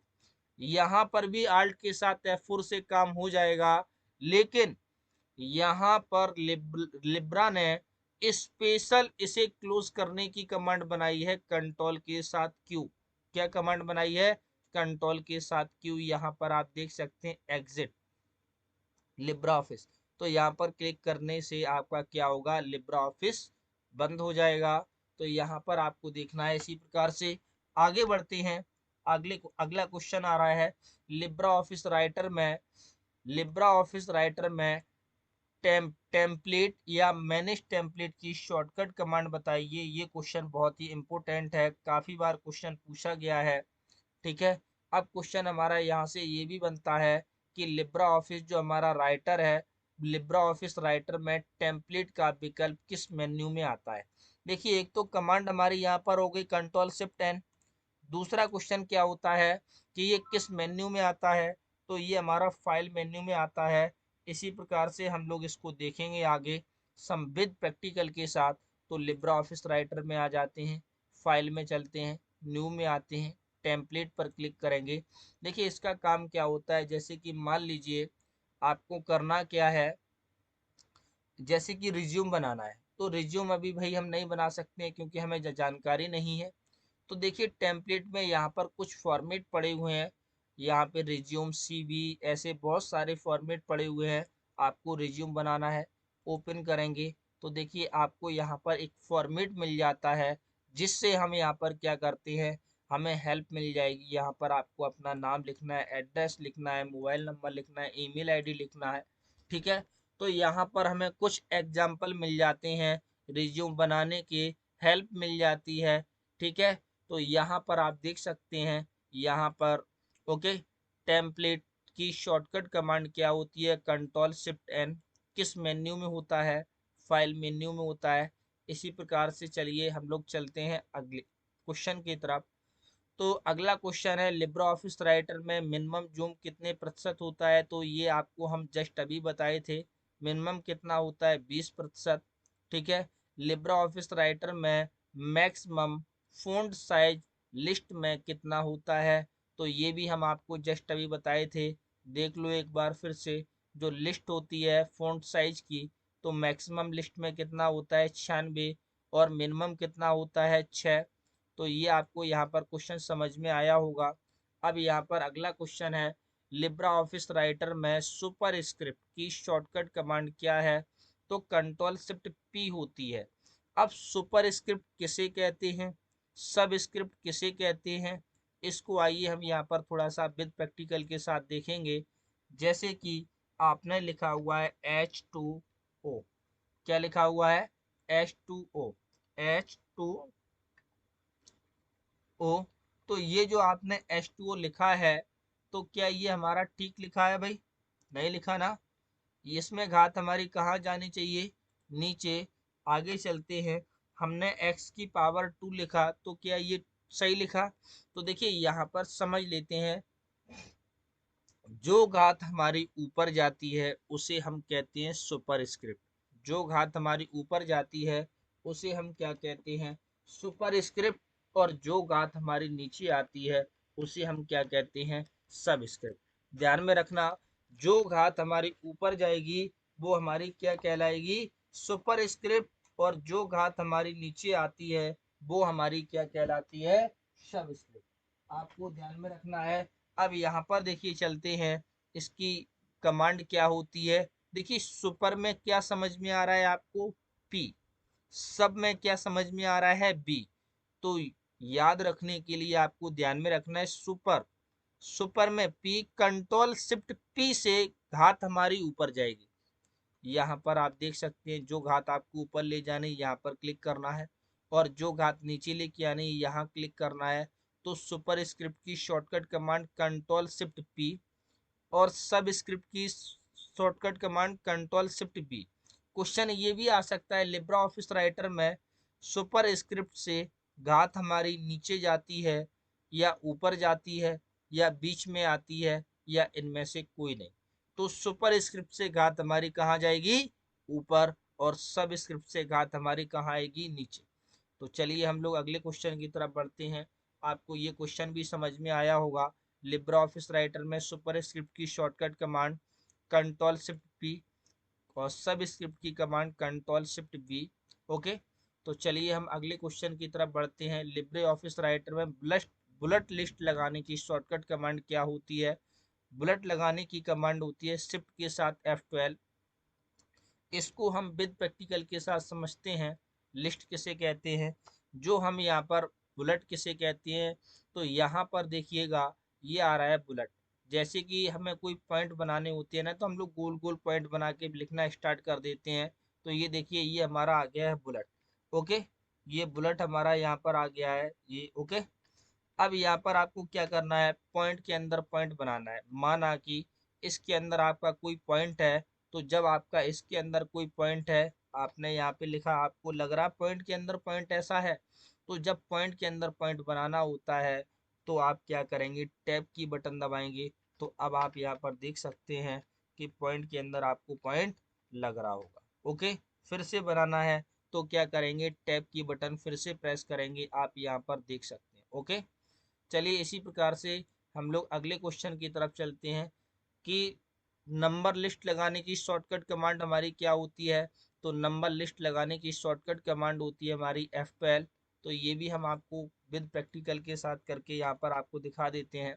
यहाँ पर भी आल्ट के साथ F4 से काम हो जाएगा, लेकिन यहाँ पर लिब्रा ने स्पेशल इसे क्लोज करने की कमांड बनाई है कंट्रोल के साथ क्यू। क्या कमांड बनाई है, कंट्रोल के साथ क्यू। यहाँ पर आप देख सकते हैं एग्जिट लिब्रा ऑफिस। तो यहाँ पर क्लिक करने से आपका क्या होगा, लिब्रा ऑफिस बंद हो जाएगा। तो यहाँ पर आपको देखना है। इसी प्रकार से आगे बढ़ते हैं। अगला क्वेश्चन आ रहा है लिब्रा ऑफिस राइटर में, लिब्रा ऑफिस राइटर में टेम्पलेट या मैनेज टेम्पलेट की शॉर्टकट कमांड बताइए। ये क्वेश्चन बहुत ही इंपॉर्टेंट है, काफी बार क्वेश्चन पूछा गया है। ठीक है, अब क्वेश्चन हमारा यहाँ से ये भी बनता है कि लिब्रा ऑफिस जो हमारा राइटर है, लिब्रा ऑफिस राइटर में टेम्पलेट का विकल्प किस मेन्यू में आता है। देखिए एक तो कमांड हमारी यहाँ पर हो गई कंट्रोल शिफ्ट एन। दूसरा क्वेश्चन क्या होता है कि ये किस मेन्यू में आता है, तो ये हमारा फाइल मेन्यू में आता है। इसी प्रकार से हम लोग इसको देखेंगे आगे संविध प्रैक्टिकल के साथ। तो लिब्रा ऑफिस राइटर में आ जाते हैं, फाइल में चलते हैं, न्यू में आते हैं, टेम्पलेट पर क्लिक करेंगे। देखिए इसका काम क्या होता है, जैसे कि मान लीजिए आपको करना क्या है, जैसे कि रिज्यूम बनाना है। तो रिज्यूम अभी भाई हम नहीं बना सकते हैं क्योंकि हमें जानकारी नहीं है। तो देखिए टेम्पलेट में यहाँ पर कुछ फॉर्मेट पड़े हुए हैं, यहाँ पे रिज्यूम, सीवी, ऐसे बहुत सारे फॉर्मेट पड़े हुए हैं। आपको रिज्यूम बनाना है, ओपन करेंगे तो देखिए आपको यहाँ पर एक फॉर्मेट मिल जाता है, जिससे हम यहाँ पर क्या करते हैं, हमें हेल्प मिल जाएगी। यहाँ पर आपको अपना नाम लिखना है, एड्रेस लिखना है, मोबाइल नंबर लिखना है, ईमेल आईडी लिखना है। ठीक है, तो यहाँ पर हमें कुछ एग्जाम्पल मिल जाते हैं, रिज्यूम बनाने की हेल्प मिल जाती है। ठीक है, तो यहाँ पर आप देख सकते हैं, यहाँ पर ओके, टेम्पलेट की शॉर्टकट कमांड क्या होती है, कंट्रोल शिफ्ट एन। किस मेन्यू में होता है, फाइल मेन्यू में होता है। इसी प्रकार से चलिए हम लोग चलते हैं अगले क्वेश्चन की तरफ। तो अगला क्वेश्चन है लिब्रा ऑफिस राइटर में मिनिमम जूम कितने प्रतिशत होता है। तो ये आपको हम जस्ट अभी बताए थे, मिनिमम कितना होता है 20%। ठीक है। लिब्रा ऑफिस राइटर में मैक्सिमम फ़ॉन्ट साइज लिस्ट में कितना होता है, तो ये भी हम आपको जस्ट अभी बताए थे। देख लो एक बार फिर से, जो लिस्ट होती है फ़ॉन्ट साइज की, तो मैक्सिमम लिस्ट में कितना होता है 96 और मिनिमम कितना होता है 6। तो ये आपको यहाँ पर क्वेश्चन समझ में आया होगा। अब यहाँ पर अगला क्वेश्चन है लिब्रा ऑफिस राइटर में सुपर स्क्रिप्ट की शॉर्टकट कमांड क्या है। तो कंट्रोल शिफ्ट पी होती है। अब सुपर स्क्रिप्ट किसे कहते हैं, सब स्क्रिप्ट किसे कहते हैं, इसको आइए हम यहाँ पर थोड़ा सा विद प्रैक्टिकल के साथ देखेंगे। जैसे कि आपने लिखा हुआ है H2O, क्या लिखा हुआ है H2O, H2O। तो ये जो आपने H2O लिखा है, तो क्या ये हमारा ठीक लिखा है भाई, नहीं लिखा ना। इसमें घात हमारी कहाँ जानी चाहिए, नीचे। आगे चलते हैं, हमने x की पावर 2 लिखा, तो क्या ये सही लिखा। तो देखिए यहाँ पर समझ लेते हैं, जो घात हमारी ऊपर जाती है उसे हम कहते हैं सुपर स्क्रिप्ट। जो घात हमारी ऊपर जाती है उसे हम क्या कहते हैं, सुपर स्क्रिप्ट। और जो घात हमारी नीचे आती है उसे हम क्या कहते हैं, सब स्क्रिप्ट। ध्यान में रखना, जो घात हमारी ऊपर जाएगी वो हमारी क्या कहलाएगी, सुपर स्क्रिप्ट। और जो घात हमारी नीचे आती है वो हमारी क्या कहलाती है, सब स्क्रिप्ट। आपको ध्यान में रखना है। अब यहाँ पर देखिए चलते हैं, इसकी कमांड क्या होती है। देखिए सुपर में क्या समझ में आ रहा है आपको, पी। सब में क्या समझ में आ रहा है, बी। तो याद रखने के लिए आपको ध्यान में रखना है सुपर, सुपर में पी, कंट्रोल शिफ्ट पी से घात हमारी ऊपर जाएगी। यहाँ पर आप देख सकते हैं, जो घात आपको ऊपर ले जानी यहाँ पर क्लिक करना है, और जो घात नीचे लेके आनी यहाँ क्लिक करना है। तो सुपर स्क्रिप्ट की shortcut command control shift P, और सब स्क्रिप्ट की shortcut command control shift B. Question ये भी आ सकता है लिब्रा ऑफिस राइटर में सुपर स्क्रिप्ट से घात हमारी नीचे जाती है या ऊपर जाती है या बीच में आती है या इनमें से कोई नहीं। तो सुपर स्क्रिप्ट से घात हमारी कहाँ जाएगी, ऊपर, और सब स्क्रिप्ट से घात हमारी कहाँ आएगी, नीचे। तो चलिए हम लोग अगले क्वेश्चन की तरफ बढ़ते हैं। आपको ये क्वेश्चन भी समझ में आया होगा। लिब्रा ऑफिस राइटर में सुपर स्क्रिप्ट की shortcut command control shift P, और सब स्क्रिप्ट की command control shift B. Okay. तो चलिए हम अगले क्वेश्चन की तरफ बढ़ते हैं। लिब्रे ऑफिस राइटर में बुलेट लिस्ट लगाने की शॉर्टकट कमांड क्या होती है। बुलेट लगाने की कमांड होती है शिफ्ट के साथ F12। इसको हम विद प्रैक्टिकल के साथ समझते हैं। लिस्ट किसे कहते हैं, जो हम यहाँ पर बुलेट किसे कहते हैं। तो यहाँ पर देखिएगा, ये आ रहा है बुलेट। जैसे कि हमें कोई पॉइंट बनाने होते हैं ना, तो हम लोग गोल गोल पॉइंट बना के लिखना स्टार्ट कर देते हैं। तो ये देखिए, ये हमारा आ गया है बुलेट। ओके, ये बुलेट हमारा यहाँ पर आ गया है, ये ओके। अब यहाँ पर आपको क्या करना है, पॉइंट के अंदर पॉइंट बनाना है। माना कि इसके अंदर आपका कोई पॉइंट है, तो जब आपका इसके अंदर कोई पॉइंट है, आपने यहाँ पे लिखा, आपको लग रहा पॉइंट के अंदर पॉइंट ऐसा है, तो जब पॉइंट के अंदर पॉइंट बनाना होता है तो आप क्या करेंगे, टैब की बटन दबाएंगे। तो अब आप यहाँ पर देख सकते हैं कि पॉइंट के अंदर आपको पॉइंट लग रहा होगा। ओके, फिर से बनाना है तो क्या करेंगे, टैब की बटन फिर से प्रेस करेंगे, आप यहाँ पर देख सकते हैं। ओके, चलिए इसी प्रकार से हम लोग अगले क्वेश्चन की तरफ चलते हैं कि नंबर लिस्ट लगाने की शॉर्टकट कमांड हमारी क्या होती है। तो नंबर लिस्ट लगाने की शॉर्टकट कमांड होती है हमारी F12। तो ये भी हम आपको विद प्रैक्टिकल के साथ करके यहाँ पर आपको दिखा देते हैं।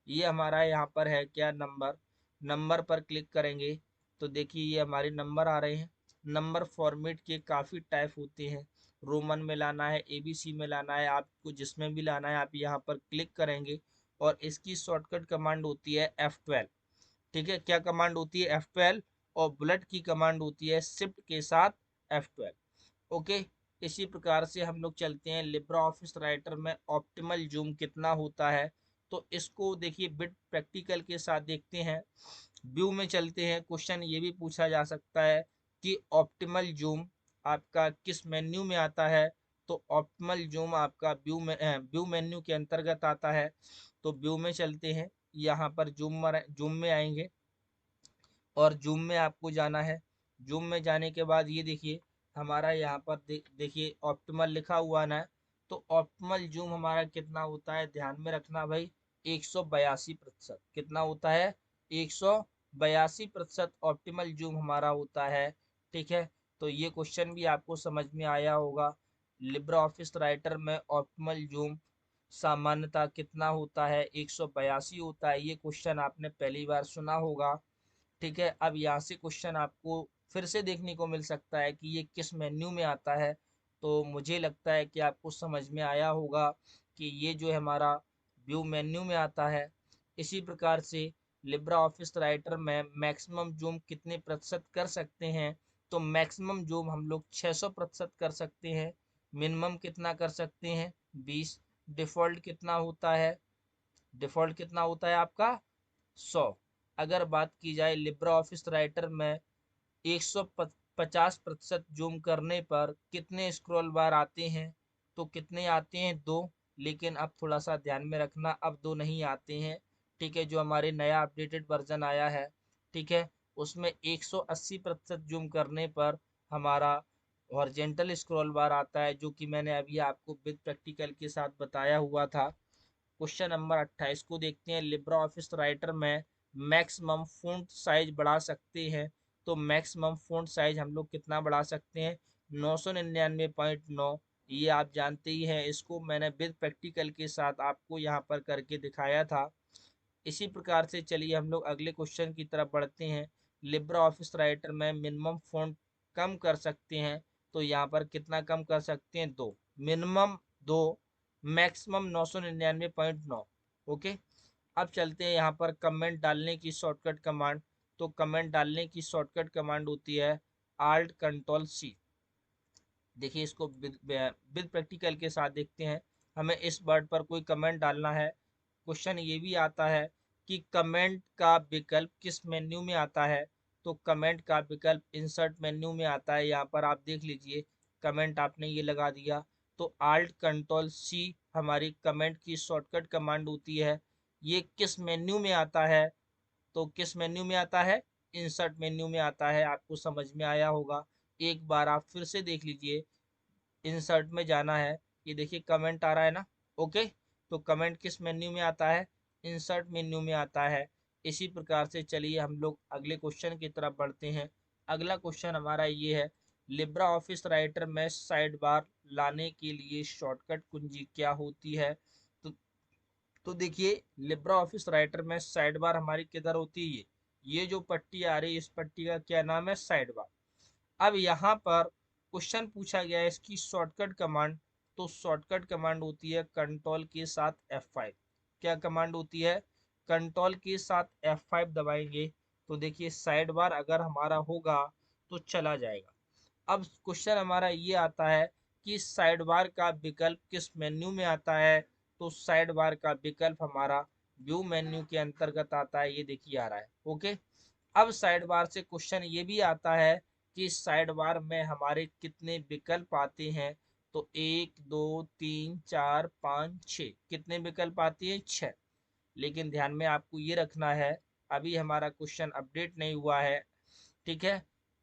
ये हमारा यहाँ पर है क्या, नंबर। नंबर पर क्लिक करेंगे तो देखिए ये हमारे नंबर आ रहे हैं। नंबर फॉर्मेट के काफ़ी टाइप होते हैं, रोमन में लाना है, ABC में लाना है, आपको जिसमें भी लाना है आप यहाँ पर क्लिक करेंगे। और इसकी शॉर्टकट कमांड होती है F12। ठीक है, क्या कमांड होती है, F12। और बुलेट की कमांड होती है शिफ्ट के साथ F12। ओके, इसी प्रकार से हम लोग चलते हैं, लिब्रा ऑफिस राइटर में ऑप्टिमल जूम कितना होता है। तो इसको देखिए बिट प्रैक्टिकल के साथ देखते हैं। व्यू में चलते हैं, क्वेश्चन ये भी पूछा जा सकता है कि ऑप्टिमल जूम आपका किस मेन्यू में आता है, तो ऑप्टिमल जूम आपका व्यू मेन्यू के अंतर्गत आता है। तो व्यू में चलते हैं, यहाँ पर जूम में आएंगे और जूम में आपको जाना है। जूम में जाने के बाद ये देखिए हमारा यहाँ पर देखिए ऑप्टिमल लिखा हुआ ना है। तो ऑप्टिमल जूम हमारा कितना होता है, ध्यान में रखना भाई, 182%। कितना होता है, 182% ऑप्टिमल जूम हमारा होता है। ठीक है, तो ये क्वेश्चन भी आपको समझ में आया होगा। लिब्रा ऑफिस राइटर में ऑप्टिमल जूम सामान्यतः कितना होता है, 182 होता है। ये क्वेश्चन आपने पहली बार सुना होगा। ठीक है, अब यहाँ से क्वेश्चन आपको फिर से देखने को मिल सकता है कि ये किस मेन्यू में आता है। तो मुझे लगता है कि आपको समझ में आया होगा कि ये जो है हमारा व्यू मेन्यू में आता है। इसी प्रकार से लिब्रा ऑफिस राइटर में मैक्सिमम जूम कितने प्रतिशत कर सकते हैं, तो मैक्सिमम जूम हम लोग 600% कर सकते हैं। मिनिमम कितना कर सकते हैं, 20। डिफ़ॉल्ट कितना होता है, डिफ़ॉल्ट कितना होता है आपका 100। अगर बात की जाए लिब्रा ऑफिस राइटर में 150% जूम करने पर कितने स्क्रॉल बार आते हैं, तो कितने आते हैं, 2। लेकिन अब थोड़ा सा ध्यान में रखना, अब 2 नहीं आते हैं। ठीक है, जो हमारे नया अपडेटेड वर्जन आया है, ठीक है, उसमें 180% जूम करने पर हमारा हॉरिजेंटल स्क्रॉल बार आता है, जो कि मैंने अभी आपको विद प्रैक्टिकल के साथ बताया हुआ था। क्वेश्चन नंबर 28 को देखते हैं। लिब्रा ऑफिस राइटर में मैक्सिमम फ़ॉन्ट साइज बढ़ा सकते हैं, तो मैक्सिमम फ़ॉन्ट साइज हम लोग कितना बढ़ा सकते हैं, 999.9। ये आप जानते ही हैं, इसको मैंने विद प्रैक्टिकल के साथ आपको यहाँ पर करके दिखाया था। इसी प्रकार से चलिए हम लोग अगले क्वेश्चन की तरफ बढ़ते हैं। लिब्रा ऑफिस राइटर में मिनिमम फ़ॉन्ट कम कर सकते हैं, तो यहाँ पर कितना कम कर सकते हैं, 2। Minimum 2, maximum 999.9। ओके, अब चलते हैं यहाँ पर कमेंट डालने की शॉर्टकट कमांड। तो कमेंट डालने की शॉर्टकट कमांड होती है आल्ट कंट्रोल सी। देखिए इसको विद प्रैक्टिकल के साथ देखते हैं। हमें इस वर्ड पर कोई कमेंट डालना है। क्वेश्चन ये भी आता है कि कमेंट का विकल्प किस मेन्यू में आता है, तो कमेंट का विकल्प इंसर्ट मेन्यू में आता है। यहाँ पर आप देख लीजिए, कमेंट आपने ये लगा दिया, तो आल्ट कंट्रोल सी हमारी कमेंट की शॉर्टकट कमांड होती है। ये किस मेन्यू में आता है, तो किस मेन्यू में आता है, इंसर्ट मेन्यू में आता है। आपको समझ में आया होगा, एक बार आप फिर से देख लीजिए। इंसर्ट में जाना है, ये देखिए कमेंट आ रहा है ना। ओके, तो कमेंट किस मेन्यू में आता है, इंसर्ट मेन्यू में आता है। इसी प्रकार से चलिए हम लोग अगले क्वेश्चन की तरफ बढ़ते हैं। अगला क्वेश्चन हमारा ये है, लिब्रा ऑफिस राइटर में साइड बार लाने के लिए शॉर्टकट कुंजी क्या होती है। तो देखिए लिब्रा ऑफिस राइटर में साइड बार हमारी किधर होती है, ये जो पट्टी आ रही है इस पट्टी का क्या नाम है, साइड बार। अब यहाँ पर क्वेश्चन पूछा गया है इसकी शॉर्टकट कमांड। तो शॉर्टकट कमांड होती है कंट्रोल के साथ F5। क्या कमांड होती है, कंट्रोल के साथ F5 दबाएंगे तो देखिए साइड बार अगर हमारा होगा तो चला जाएगा। अब क्वेश्चन हमारा ये आता है कि साइड बार का विकल्प किस मेन्यू में आता है, तो साइड बार का विकल्प हमारा व्यू मेन्यू के अंतर्गत आता है। ये देखिए आ रहा है। ओके, अब साइड बार से क्वेश्चन ये भी आता है कि साइड बार में हमारे कितने विकल्प आते हैं, तो 1 2 3 4 5 6 कितने विकल्प आते हैं, 6। लेकिन ध्यान में आपको ये रखना है, अभी हमारा क्वेश्चन अपडेट नहीं हुआ है। ठीक है,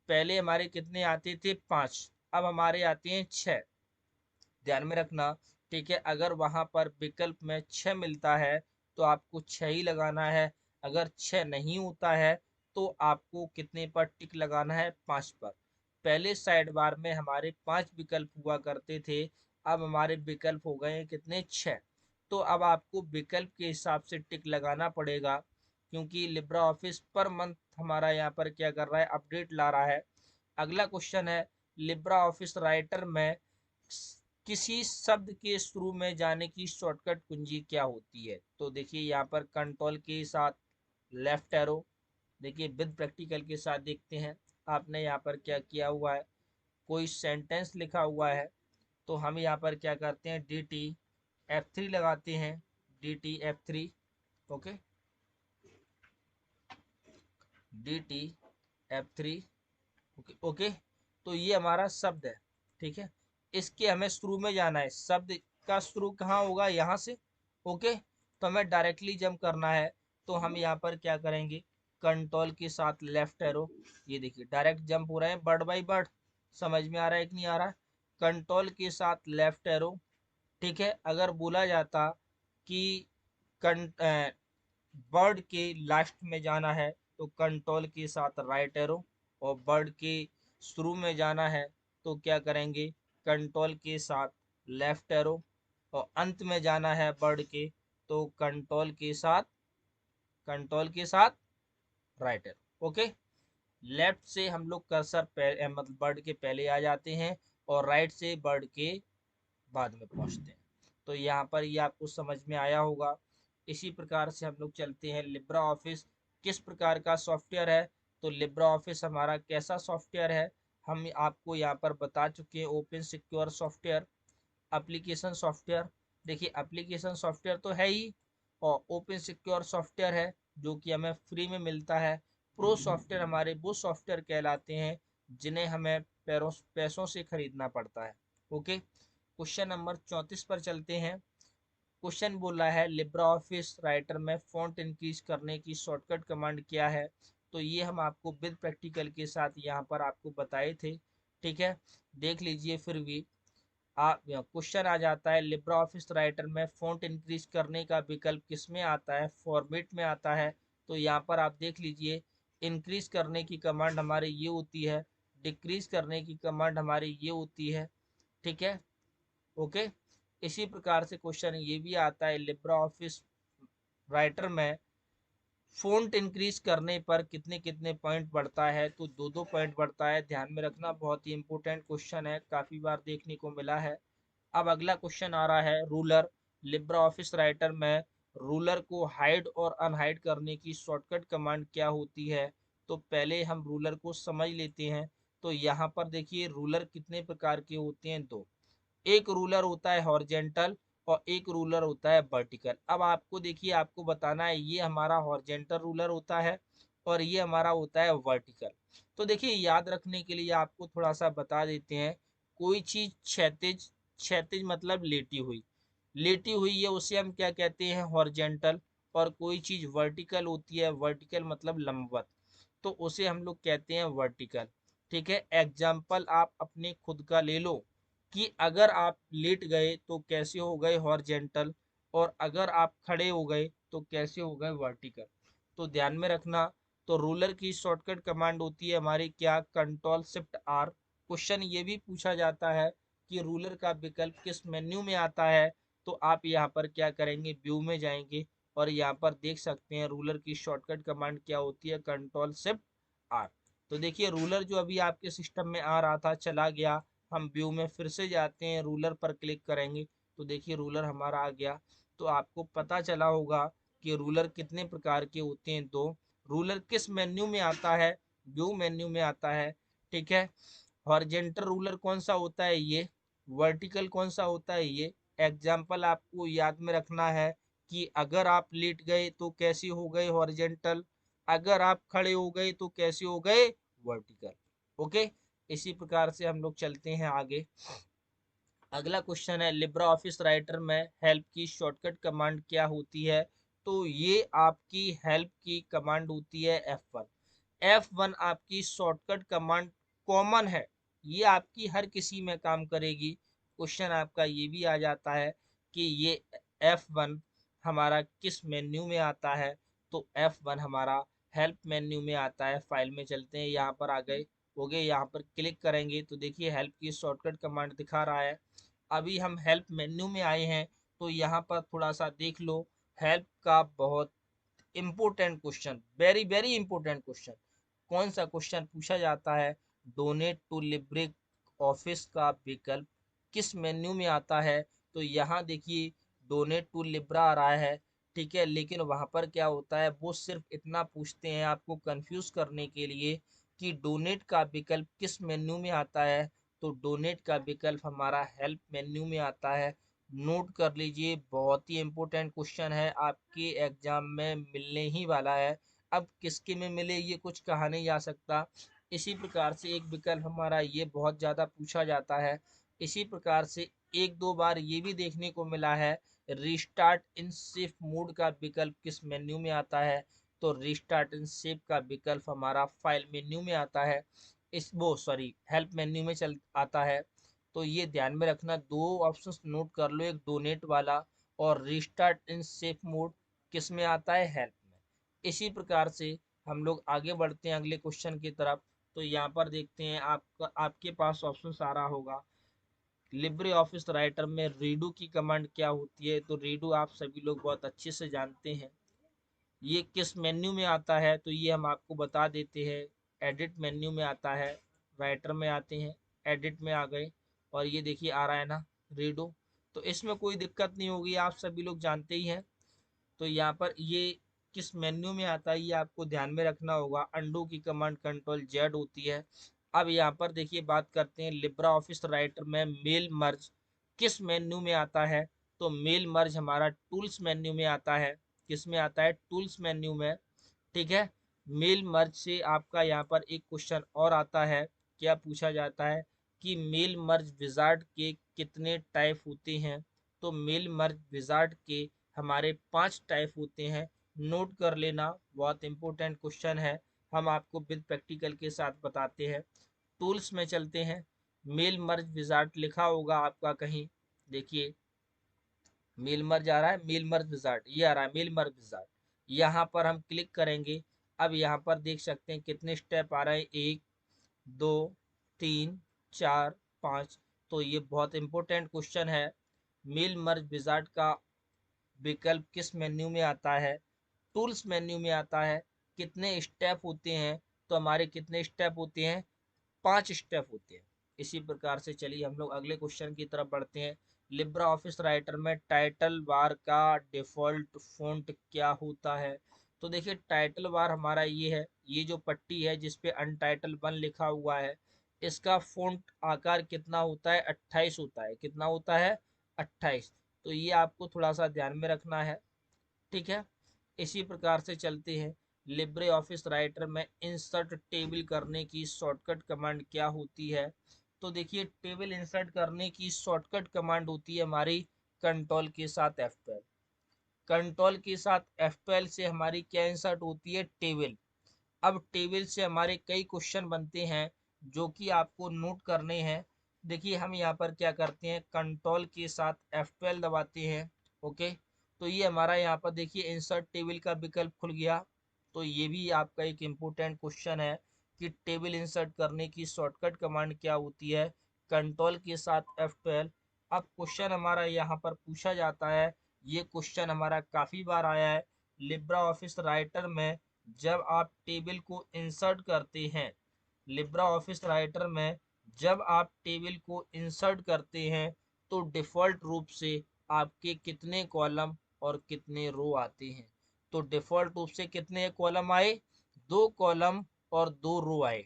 पहले हमारे कितने आते थे, 5, अब हमारे आते हैं 6। ध्यान में रखना। ठीक है, अगर वहां पर विकल्प में 6 मिलता है तो आपको 6 ही लगाना है। अगर 6 नहीं होता है तो आपको कितने पर टिक लगाना है, 5 पर। पहले साइड बार में हमारे 5 विकल्प हुआ करते थे, अब हमारे विकल्प हो गए हैं कितने, 6। तो अब आपको विकल्प के हिसाब से टिक लगाना पड़ेगा, क्योंकि लिब्रा ऑफिस पर मंथ हमारा यहाँ पर क्या कर रहा है, अपडेट ला रहा है। अगला क्वेश्चन है, लिब्रा ऑफिस राइटर में किसी शब्द के शुरू में जाने की शॉर्टकट कुंजी क्या होती है। तो देखिए यहाँ पर कंट्रोल के साथ लेफ्ट एरो, देखिए विद प्रैक्टिकल के साथ देखते हैं। आपने यहाँ पर क्या किया हुआ है, कोई सेंटेंस लिखा हुआ है, तो हम यहाँ पर क्या करते हैं, DT F3 लगाते हैं, DT F3। Okay, DT F3। Okay okay, तो ये हमारा शब्द है, ठीक है। इसके हमें शुरू में जाना है, शब्द का शुरू कहाँ होगा, यहाँ से। ओके, तो हमें डायरेक्टली जंप करना है। तो हम यहाँ पर क्या करेंगे, कंट्रोल के साथ लेफ्ट एरो, ये देखिए डायरेक्ट जंप हो रहे हैं वर्ड बाई वर्ड। समझ में आ रहा है कि नहीं आ रहा है? कंट्रोल के साथ लेफ्ट एरो, ठीक है। अगर बोला जाता कि वर्ड के लास्ट में जाना है तो कंट्रोल के साथ राइट एरो, और वर्ड के शुरू में जाना है तो क्या करेंगे, कंट्रोल के साथ लेफ्ट एरो, और अंत में जाना है वर्ड के तो कंट्रोल के साथ राइट एरो। ओके, लेफ्ट से हम लोग कर्सर मतलब वर्ड के पहले आ जाते हैं, और राइट से वर्ड के बाद में पहुंचते हैं। तो यहाँ पर ये आपको समझ में आया होगा। इसी प्रकार से हम लोग चलते हैं, लिब्रा ऑफिस किस प्रकार का सॉफ्टवेयर है। तो लिब्रा ऑफिस हमारा कैसा सॉफ्टवेयर है, हम आपको यहाँ पर बता चुके हैं। Open secure software, application software. देखिए एप्लीकेशन सॉफ्टवेयर तो है ही, और ओपन सिक्योर सॉफ्टवेयर है जो कि हमें फ्री में मिलता है। प्रो सॉफ्टवेयर हमारे वो सॉफ्टवेयर कहलाते हैं जिन्हें हमें पैसों से खरीदना पड़ता है। ओके, क्वेश्चन नंबर 34 पर चलते हैं। क्वेश्चन बोल रहा है लिब्रा ऑफिस राइटर में फॉन्ट इंक्रीज करने की शॉर्टकट कमांड क्या है। तो ये हम आपको विद प्रैक्टिकल के साथ यहाँ पर आपको बताए थे, ठीक है। देख लीजिए फिर भी आप, क्वेश्चन आ जाता है लिब्रा ऑफिस राइटर में फॉन्ट इंक्रीज करने का विकल्प किस में आता है, फॉर्मेट में आता है। तो यहाँ पर आप देख लीजिए, इंक्रीज करने की कमांड हमारी ये होती है, डिक्रीज करने की कमांड हमारी ये होती है, ठीक है। ओके, इसी प्रकार से क्वेश्चन ये भी आता है लिब्रा ऑफिस राइटर में फ़ॉन्ट इंक्रीज करने पर कितने कितने पॉइंट बढ़ता है। तो दो दो पॉइंट बढ़ता है, ध्यान में रखना, बहुत ही इंपॉर्टेंट क्वेश्चन है, काफ़ी बार देखने को मिला है। अब अगला क्वेश्चन आ रहा है रूलर, लिब्रा ऑफिस राइटर में रूलर को हाइड और अनहाइड करने की शॉर्टकट कमांड क्या होती है। तो पहले हम रूलर को समझ लेते हैं। तो यहाँ पर देखिए रूलर कितने प्रकार के होते हैं, दो। एक रूलर होता है हॉरिजेंटल, और एक रूलर होता है वर्टिकल। अब आपको देखिए, आपको बताना है ये हमारा हॉरिजेंटल रूलर होता है और ये हमारा होता है वर्टिकल। तो देखिए याद रखने के लिए आपको थोड़ा सा बता देते हैं। कोई चीज क्षैतिज, क्षैतिज मतलब लेटी हुई, लेटी हुई है उसे हम क्या कहते हैं, हॉरिजेंटल। और कोई चीज वर्टिकल होती है, वर्टिकल मतलब लंबवत, तो उसे हम लोग कहते हैं वर्टिकल, ठीक है। एग्जाम्पल आप अपने खुद का ले लो कि अगर आप लेट गए तो कैसे हो गए हॉरिजेंटल, और अगर आप खड़े हो गए तो कैसे हो गए वर्टिकल। तो ध्यान में रखना। तो रूलर की शॉर्टकट कमांड होती है हमारी क्या, कंट्रोल शिफ्ट आर। क्वेश्चन ये भी पूछा जाता है कि रूलर का विकल्प किस मेन्यू में आता है। तो आप यहाँ पर क्या करेंगे, व्यू में जाएंगे, और यहाँ पर देख सकते हैं रूलर की शॉर्टकट कमांड क्या होती है, कंट्रोल शिफ्ट आर। तो देखिए रूलर जो अभी आपके सिस्टम में आ रहा था चला गया, हम व्यू में फिर से जाते हैं, रूलर पर क्लिक करेंगे तो देखिए रूलर हमारा आ गया। तो आपको पता चला होगा कि रूलर कितने प्रकार के होते हैं, दो। रूलर किस मेन्यू में आता है, व्यू मेन्यू में आता है, ठीक है। हॉरिजेंटल रूलर कौन सा होता है, ये। वर्टिकल कौन सा होता है, ये। एग्जाम्पल आपको याद में रखना है कि अगर आप लेट गए तो कैसे हो गए हॉरिजेंटल, अगर आप खड़े हो गए तो कैसे हो गए वर्टिकल। ओके, इसी प्रकार से हम लोग चलते हैं आगे। अगला क्वेश्चन है लिब्रा ऑफिस राइटर में हेल्प की शॉर्टकट कमांड क्या होती है। तो ये आपकी हेल्प की कमांड होती है F1। F1 आपकी शॉर्टकट कमांड कॉमन है, ये आपकी हर किसी में काम करेगी। क्वेश्चन आपका ये भी आ जाता है कि ये F1 हमारा किस मेन्यू में आता है। तो F1 हमारा हेल्प मेन्यू में आता है। फाइल में चलते हैं, यहाँ पर आ गए, हो गए, यहाँ पर क्लिक करेंगे तो देखिए हेल्प की शॉर्टकट कमांड दिखा रहा है। अभी हम हेल्प मेन्यू में आए हैं, तो यहाँ पर थोड़ा सा देख लो। हेल्प का बहुत important question, very very important question, कौन सा क्वेश्चन पूछा जाता है, डोनेट टू लिब्रे ऑफिस का विकल्प किस मेन्यू में आता है। तो यहाँ देखिए डोनेट टू लिब्रा आ रहा है, ठीक है। लेकिन वहाँ पर क्या होता है, वो सिर्फ इतना पूछते हैं आपको कंफ्यूज करने के लिए कि डोनेट का विकल्प किस मेन्यू में आता है। तो डोनेट का विकल्प हमारा हेल्प मेन्यू में आता है। नोट कर लीजिए, बहुत ही इंपॉर्टेंट क्वेश्चन है, आपके एग्जाम में मिलने ही वाला है। अब किसके में मिले ये कुछ कहा नहीं जा सकता, इसी प्रकार से एक विकल्प हमारा ये बहुत ज़्यादा पूछा जाता है। इसी प्रकार से एक दो बार ये भी देखने को मिला है, रिस्टार्ट इन सेफ मोड का विकल्प किस मेन्यू में आता है? तो रिस्टार्ट इन सेफ का विकल्प हमारा फाइल मेन्यू में आता है, इस वो सॉरी हेल्प मेन्यू में चल आता है। तो ये ध्यान में रखना, दो ऑप्शंस नोट कर लो, एक डोनेट वाला और रिस्टार्ट इन सेफ मोड किस में आता है? हेल्प में। इसी प्रकार से हम लोग आगे बढ़ते हैं अगले क्वेश्चन की तरफ। तो यहाँ पर देखते हैं आपके पास ऑप्शन आ रहा होगा, लिब्रे ऑफिस राइटर में रीडू की कमांड क्या होती है? तो रीडू आप सभी लोग बहुत अच्छे से जानते हैं, ये किस मेन्यू में आता है? तो ये हम आपको बता देते हैं, एडिट मेन्यू में आता है। राइटर में आते हैं, एडिट में आ गए और ये देखिए आ रहा है ना रीडू। तो इसमें कोई दिक्कत नहीं होगी, आप सभी लोग जानते ही हैं। तो यहाँ पर ये किस मेन्यू में आता है ये आपको ध्यान में रखना होगा। अंडू की कमांड कंट्रोल जेड होती है। अब यहाँ पर देखिए बात करते हैं लिब्रा ऑफिस राइटर में मेल मर्ज किस मेन्यू में आता है? तो मेल मर्ज हमारा टूल्स मेन्यू में आता है। किस में आता है? टूल्स मेन्यू में। ठीक है। मेल मर्ज से आपका यहाँ पर एक क्वेश्चन और आता है, क्या पूछा जाता है कि मेल मर्ज विजार्ड के कितने टाइप होते हैं? तो मेल मर्ज विजार्ड के हमारे 5 टाइप होते हैं। नोट कर लेना, बहुत इंपॉर्टेंट क्वेश्चन है, हम आपको विद प्रैक्टिकल के साथ बताते हैं। टूल्स में चलते हैं, मेल मर्ज विजार्ड लिखा होगा आपका कहीं, देखिए मेल मर्ज आ रहा है, मेल मर्ज विजार्ड ये आ रहा है, मेल मर्ज विजार्ड। यहाँ पर हम क्लिक करेंगे। अब यहाँ पर देख सकते हैं कितने स्टेप आ रहे हैं, 1 2 3 4 5। तो ये बहुत इंपॉर्टेंट क्वेश्चन है, मेल मर्ज विजार्ड का विकल्प किस मेन्यू में आता है? टूल्स मेन्यू में आता है। कितने स्टेप होते हैं? तो हमारे कितने स्टेप होते हैं? 5 स्टेप होते हैं। इसी प्रकार से चलिए हम लोग अगले क्वेश्चन की तरफ बढ़ते हैं। लिब्रा ऑफिस राइटर में टाइटल बार का डिफॉल्ट फॉन्ट क्या होता है? तो देखिए टाइटल बार हमारा ये है, ये जो पट्टी है जिसपे अनटाइटल 1 लिखा हुआ है, इसका फॉन्ट आकार कितना होता है? 28 होता है। कितना होता है? 28। तो ये आपको थोड़ा सा ध्यान में रखना है। ठीक है। इसी प्रकार से चलते हैं, लिब्रे ऑफिस राइटर में इंसर्ट टेबल करने की शॉर्टकट कमांड क्या होती है? तो देखिए टेबल इंसर्ट करने की शॉर्टकट कमांड होती है हमारी कंट्रोल के साथ F12। कंट्रोल के साथ F12 से हमारी क्या इंसर्ट होती है? टेबल। अब टेबल से हमारे कई क्वेश्चन बनते हैं जो कि आपको नोट करने हैं। देखिए हम यहाँ पर क्या करते हैं, कंट्रोल के साथ F12 दबाते हैं। ओके। तो ये हमारा यहाँ पर देखिए इंसर्ट टेबल का विकल्प खुल गया। तो ये भी आपका एक इम्पोर्टेंट क्वेश्चन है कि टेबल इंसर्ट करने की शॉर्टकट कमांड क्या होती है? कंट्रोल के साथ F12। अब क्वेश्चन हमारा यहाँ पर पूछा जाता है, ये क्वेश्चन हमारा काफ़ी बार आया है लिब्रा ऑफिस राइटर में, जब आप टेबल को इंसर्ट करते हैं, लिब्रा ऑफिस राइटर में जब आप टेबल को इंसर्ट करते हैं तो डिफ़ॉल्ट रूप से आपके कितने कॉलम और कितने रो आते हैं? तो डिफ़ॉल्ट रूप से कितने कॉलम आए? 2 कॉलम और 2 रो आए।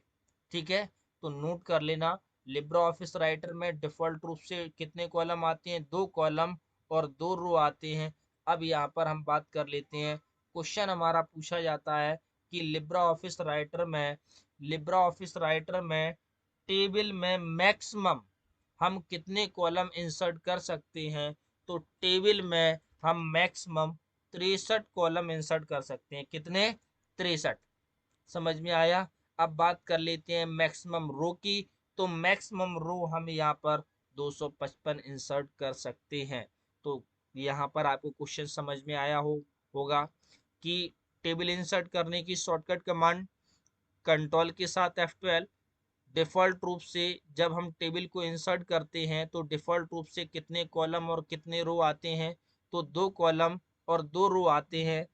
ठीक है। तो नोट कर लेना, लिब्रा ऑफिस राइटर में डिफ़ॉल्ट रूप से कितने कॉलम आते हैं? 2 कॉलम और 2 रो आते हैं। अब यहाँ पर हम बात कर लेते हैं, क्वेश्चन हमारा पूछा जाता है कि लिब्रा ऑफिस राइटर में टेबल में मैक्सिमम हम कितने कॉलम इंसर्ट कर सकते हैं? तो टेबल में हम मैक्सिमम 63 कॉलम इंसर्ट कर सकते हैं। कितने? 63। समझ में आया? अब बात कर लेते हैं मैक्सिमम रो की। तो मैक्सिमम रो हम यहाँ पर 255 इंसर्ट कर सकते हैं। तो यहाँ पर आपको क्वेश्चन समझ में आया होगा कि टेबल इंसर्ट करने की शॉर्टकट कमांड कंट्रोल के साथ F12। डिफ़ॉल्ट रूप से जब हम टेबल को इंसर्ट करते हैं तो डिफ़ॉल्ट रूप से कितने कॉलम और कितने रो आते हैं? तो 2 कॉलम और 2 रो आते हैं।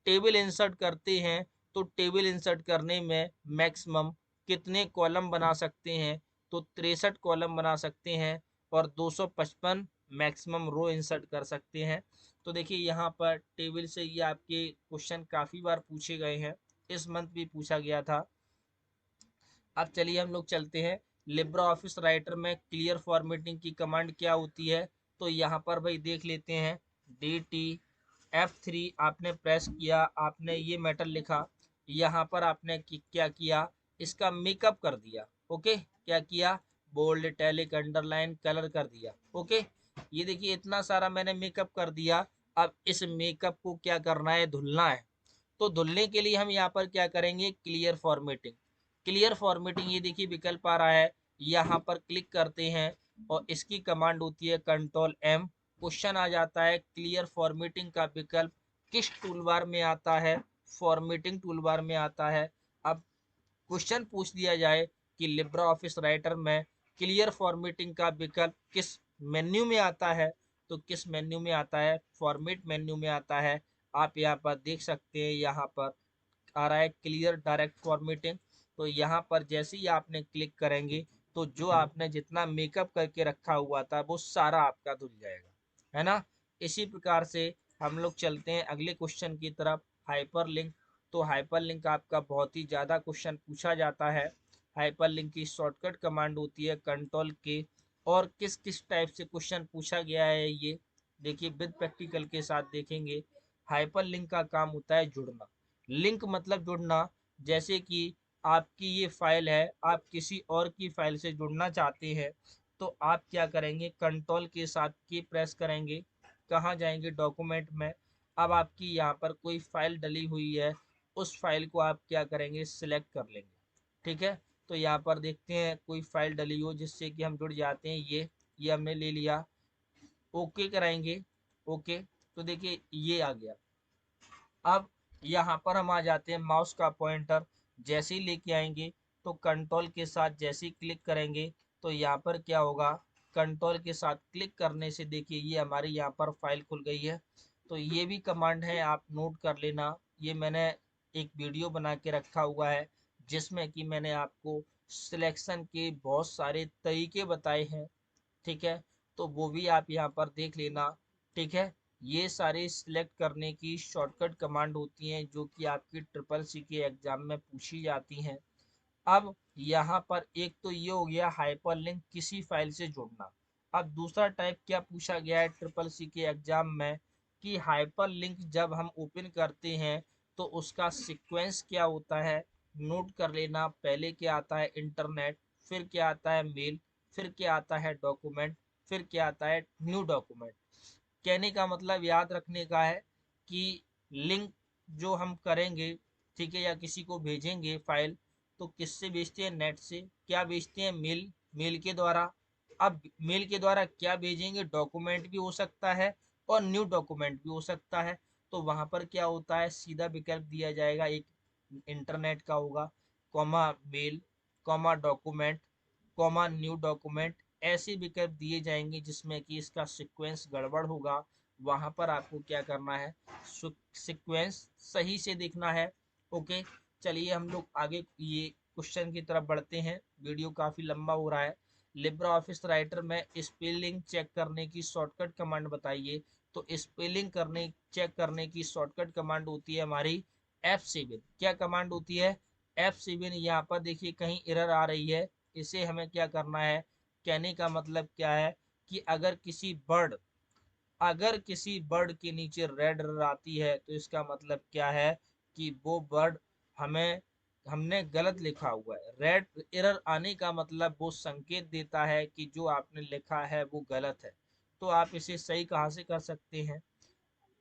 टेबल इंसर्ट करते हैं तो टेबल इंसर्ट करने में मैक्सिमम कितने कॉलम बना सकते हैं? तो 63 कॉलम बना सकते हैं और 255 मैक्सिमम रो इंसर्ट कर सकते हैं। तो देखिए यहाँ पर टेबल से ये आपके क्वेश्चन काफ़ी बार पूछे गए हैं, इस मंथ भी पूछा गया था। अब चलिए हम लोग चलते हैं, लिब्रा ऑफिस राइटर में क्लियर फॉर्मेटिंग की कमांड क्या होती है? तो यहाँ पर भाई देख लेते हैं, DT F3 आपने प्रेस किया, आपने ये मैटर लिखा, यहाँ पर आपने क्या किया, इसका मेकअप कर दिया। ओके, क्या किया, बोल्ड, इटैलिक, अंडरलाइन, कलर कर दिया। ओके, ये देखिए इतना सारा मैंने मेकअप कर दिया। अब इस मेकअप को क्या करना है, धुलना है। तो धुलने के लिए हम यहाँ पर क्या करेंगे, क्लियर फॉर्मेटिंग। क्लियर फॉर्मेटिंग, ये देखिए विकल्प आ रहा है, यहाँ पर क्लिक करते हैं और इसकी कमांड होती है कंट्रोल एम। क्वेश्चन आ जाता है क्लियर फॉर्मेटिंग का विकल्प किस टूलबार में आता है, फॉर्मेटिंग टूलबार में आता है। अब क्वेश्चन पूछ दिया जाए कि लिब्रा ऑफिस राइटर में क्लियर फॉर्मेटिंग का विकल्प किस मेन्यू में आता है, तो किस मेन्यू में आता है, फॉर्मेट मेन्यू में आता है। आप यहाँ पर देख सकते हैं, यहाँ पर आ रहा है क्लियर डायरेक्ट फॉर्मेटिंग। तो यहाँ पर जैसे ही आपने क्लिक करेंगे तो जो आपने जितना मेकअप करके रखा हुआ था वो सारा आपका धुल जाएगा, है ना। इसी प्रकार से हम लोग चलते हैं अगले क्वेश्चन की तरफ, हाइपर लिंक। तो हाइपर लिंक आपका बहुत ही ज़्यादा क्वेश्चन पूछा जाता है। हाइपर लिंक की शॉर्टकट कमांड होती है कंट्रोल के। और किस किस टाइप से क्वेश्चन पूछा गया है ये देखिए विद प्रैक्टिकल के साथ देखेंगे। हाइपर लिंक का काम होता है जुड़ना। लिंक मतलब जुड़ना। जैसे कि आपकी ये फाइल है, आप किसी और की फाइल से जुड़ना चाहते हैं, तो आप क्या करेंगे, कंट्रोल के साथ की प्रेस करेंगे, कहाँ जाएंगे, डॉक्यूमेंट में। अब आपकी यहाँ पर कोई फाइल डली हुई है, उस फाइल को आप क्या करेंगे, सिलेक्ट कर लेंगे। ठीक है, तो यहाँ पर देखते हैं कोई फाइल डली हो जिससे कि हम जुड़ जाते हैं। ये हमने ले लिया, ओके कराएंगे। ओके, तो देखिए ये आ गया। अब यहाँ पर हम आ जाते हैं, माउस का पॉइंटर जैसे ही लेके आएंगे तो कंट्रोल के साथ जैसे ही क्लिक करेंगे तो यहाँ पर क्या होगा, कंट्रोल के साथ क्लिक करने से देखिए ये हमारी यहाँ पर फाइल खुल गई है। तो ये भी कमांड है, आप नोट कर लेना। ये मैंने एक वीडियो बना के रखा हुआ है जिसमें कि मैंने आपको सिलेक्शन के बहुत सारे तरीके बताए हैं। ठीक है, तो वो भी आप यहाँ पर देख लेना। ठीक है, ये सारे सिलेक्ट करने की शॉर्टकट कमांड होती हैं जो कि आपकी ट्रिपल सी के एग्जाम में पूछी जाती हैं। अब यहाँ पर एक तो ये हो गया हाइपरलिंक किसी फाइल से जुड़ना। अब दूसरा टाइप क्या पूछा गया है ट्रिपल सी के एग्जाम में, कि हाइपरलिंक जब हम ओपन करते हैं तो उसका सीक्वेंस क्या होता है। नोट कर लेना, पहले क्या आता है, इंटरनेट, फिर क्या आता है, मेल, फिर क्या आता है, डॉक्यूमेंट, फिर क्या आता है, न्यू डॉक्यूमेंट। कहने का मतलब याद रखने का है कि लिंक जो हम करेंगे, ठीक है, या किसी को भेजेंगे फाइल, तो किससे भेजते हैं, नेट से। क्या भेजते हैं, मेल, मेल के द्वारा। अब मेल के द्वारा क्या भेजेंगे, डॉक्यूमेंट भी हो सकता है और न्यू डॉक्यूमेंट भी हो सकता है। तो वहां पर क्या होता है, सीधा विकल्प दिया जाएगा, एक इंटरनेट का होगा, comma mail, comma document, comma new document. ऐसे विकल्प दिए जाएंगे जिसमें कि इसका सीक्वेंस गड़बड़ होगा। वहां पर आपको क्या करना है, सीक्वेंस सही से देखना है। ओके, चलिए हम लोग आगे ये क्वेश्चन की तरफ बढ़ते हैं, वीडियो काफी लंबा हो रहा है। लिब्रा ऑफिस राइटर में स्पेलिंग चेक करने की शॉर्टकट कमांड बताइए। तो स्पेलिंग करने चेक करने की शॉर्टकट कमांड होती है हमारी F7। क्या कमांड होती है, F7। यहाँ पर देखिए कहीं एरर आ रही है, इसे हमें क्या करना है, कहने का मतलब क्या है कि अगर किसी बर्ड के नीचे रेड एरर आती है तो इसका मतलब क्या है कि वो बर्ड हमें हमने गलत लिखा हुआ है। रेड एरर आने का मतलब वो संकेत देता है कि जो आपने लिखा है वो गलत है। तो आप इसे सही कहाँ से कर सकते हैं,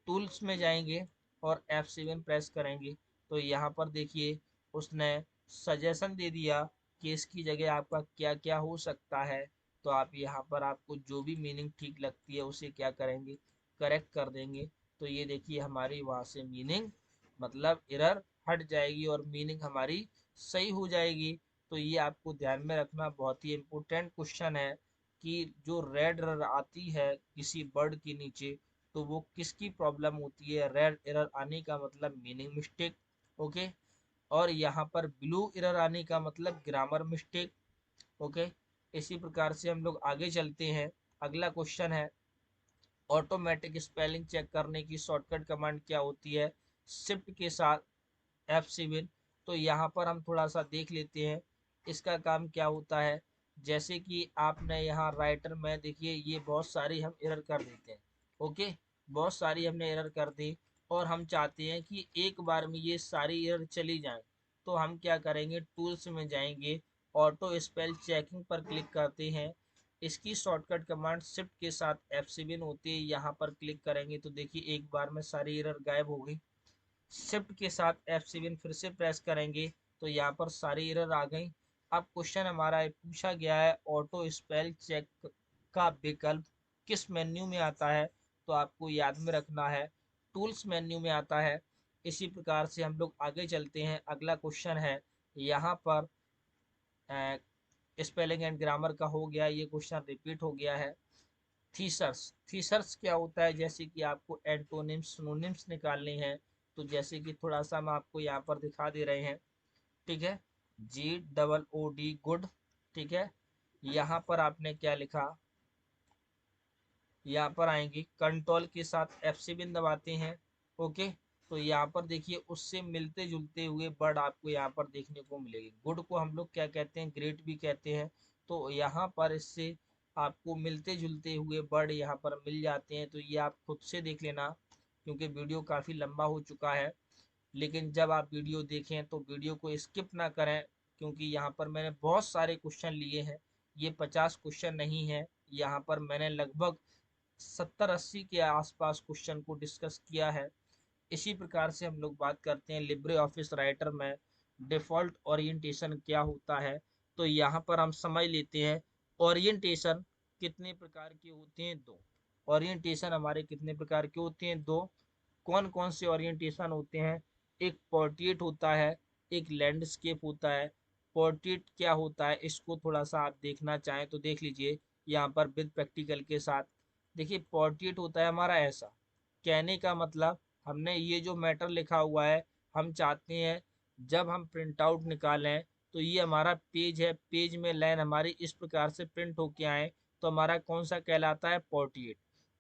टूल्स में जाएंगे और F7 प्रेस करेंगे। तो यहाँ पर देखिए उसने सजेशन दे दिया कि इसकी जगह आपका क्या क्या हो सकता है। तो आप यहाँ पर आपको जो भी मीनिंग ठीक लगती है उसे क्या करेंगे, करेक्ट कर देंगे। तो ये देखिए हमारी वहाँ से मीनिंग मतलब एरर हट जाएगी और मीनिंग हमारी सही हो जाएगी। तो ये आपको ध्यान में रखना, बहुत ही इम्पोर्टेंट क्वेश्चन है कि जो रेड एरर आती है किसी वर्ड के नीचे तो वो किसकी प्रॉब्लम होती है, रेड एरर आने का मतलब मीनिंग मिस्टेक। ओके, और यहाँ पर ब्लू एरर आने का मतलब ग्रामर मिस्टेक। ओके, इसी प्रकार से हम लोग आगे चलते हैं। अगला क्वेश्चन है, ऑटोमेटिक स्पेलिंग चेक करने की शॉर्टकट कमांड क्या होती है, शिफ्ट के साथ F7। तो यहाँ पर हम थोड़ा सा देख लेते हैं इसका काम क्या होता है। जैसे कि आपने यहाँ राइटर में देखिए ये बहुत सारी हम एरर कर देते हैं। ओके, बहुत सारी हमने एरर कर दी और हम चाहते हैं कि एक बार में ये सारी एरर चली जाए। तो हम क्या करेंगे, टूल्स में जाएंगे, ऑटो स्पेल चेकिंग पर क्लिक करते हैं। इसकी शॉर्टकट कमांड शिफ्ट के साथ F7 होती है। यहाँ पर क्लिक करेंगे तो देखिए एक बार में सारी एरर गायब हो गई। शिफ्ट के साथ F7 फिर से प्रेस करेंगे तो यहाँ पर सारी एरर आ गई। अब क्वेश्चन हमारा पूछा गया है ऑटो स्पेल चेक का विकल्प किस मेन्यू में आता है, तो आपको याद में रखना है टूल्स मेन्यू में आता है। इसी प्रकार से हम लोग आगे चलते हैं। अगला क्वेश्चन है यहाँ पर स्पेलिंग एंड ग्रामर का हो गया, ये क्वेश्चन रिपीट हो गया है। थीसर्स, थीसर्स क्या होता है, जैसे कि आपको एंटोनिम्स सिनोनिम्स निकालने हैं। तो जैसे कि थोड़ा सा हम आपको यहाँ पर दिखा दे रहे हैं, ठीक है, GOOD गुड, ठीक है। यहाँ पर आपने क्या लिखा, यहाँ पर आएंगे कंट्रोल के साथ F7 दबाते हैं, ओके। तो यहाँ पर देखिए उससे मिलते जुलते हुए वर्ड आपको यहाँ पर देखने को मिलेगी। गुड को हम लोग क्या कहते हैं, ग्रेट भी कहते हैं। तो यहाँ पर इससे आपको मिलते जुलते हुए वर्ड यहाँ पर मिल जाते हैं। तो ये आप खुद से देख लेना, क्योंकि वीडियो काफ़ी लंबा हो चुका है। लेकिन जब आप वीडियो देखें तो वीडियो को स्किप ना करें, क्योंकि यहाँ पर मैंने बहुत सारे क्वेश्चन लिए हैं। ये 50 क्वेश्चन नहीं है, यहाँ पर मैंने लगभग 70-80 के आसपास क्वेश्चन को डिस्कस किया है। इसी प्रकार से हम लोग बात करते हैं लिब्रे ऑफिस राइटर में डिफ़ॉल्ट ओरिएंटेशन क्या होता है। तो यहाँ पर हम समझ लेते हैं ओरिएंटेशन कितने प्रकार के होते हैं, दो। ओरिएंटेशन हमारे कितने प्रकार के होते हैं, दो। कौन कौन से ओरिएंटेशन होते हैं, एक पोर्ट्रेट होता है, एक लैंडस्केप होता है। पोर्ट्रेट क्या होता है, इसको थोड़ा सा आप देखना चाहें तो देख लीजिए यहाँ पर विद प्रैक्टिकल के साथ। देखिए पोर्ट्रेट होता है हमारा ऐसा, कहने का मतलब हमने ये जो मैटर लिखा हुआ है, हम चाहते हैं जब हम प्रिंट आउट निकालें तो ये हमारा पेज है, पेज में लाइन हमारी इस प्रकार से प्रिंट होके आए, तो हमारा कौन सा कहलाता है, पोर्ट्रेट।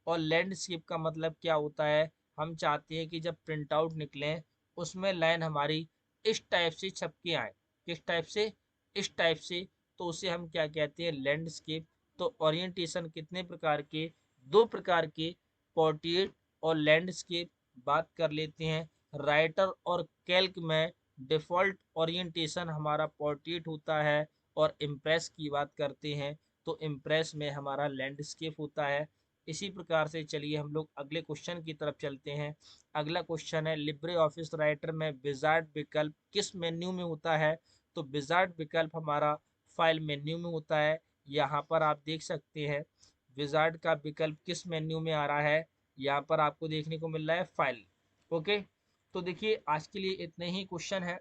और लैंडस्केप का मतलब क्या होता है, हम चाहते हैं कि जब प्रिंट आउट निकलें उसमें लाइन हमारी इस टाइप से छप के आए, किस टाइप से, इस टाइप से। तो उसे हम क्या कहते हैं, लैंडस्केप। तो ओरिएंटेशन कितने प्रकार के, दो प्रकार के, पोर्ट्रेट और लैंडस्केप। बात कर लेते हैं राइटर और कैल्क में डिफ़ॉल्ट ओरिएंटेशन हमारा पोर्ट्रेट होता है, और इम्प्रेस की बात करते हैं तो इम्प्रेस में हमारा लैंडस्केप होता है। इसी प्रकार से चलिए हम लोग अगले क्वेश्चन की तरफ चलते हैं। अगला क्वेश्चन है लिब्रे ऑफिस राइटर में विजार्ड विकल्प किस मेन्यू में होता है। तो विजार्ड विकल्प हमारा फाइल मेन्यू में होता है। यहाँ पर आप देख सकते हैं विजार्ड का विकल्प किस मेन्यू में आ रहा है, यहाँ पर आपको देखने को मिल रहा है फाइल, ओके। तो देखिए आज के लिए इतने ही क्वेश्चन है,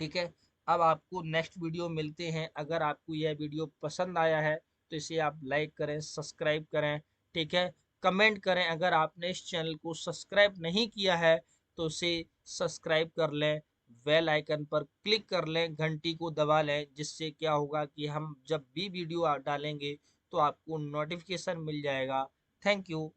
ठीक है। अब आपको नेक्स्ट वीडियो मिलते हैं। अगर आपको यह वीडियो पसंद आया है तो इसे आप लाइक करें, सब्सक्राइब करें, ठीक है। कमेंट करें, अगर आपने इस चैनल को सब्सक्राइब नहीं किया है तो उसे सब्सक्राइब कर लें, बेल आइकन पर क्लिक कर लें, घंटी को दबा लें, जिससे क्या होगा कि हम जब भी वीडियो डालेंगे तो आपको नोटिफिकेशन मिल जाएगा। Thank you.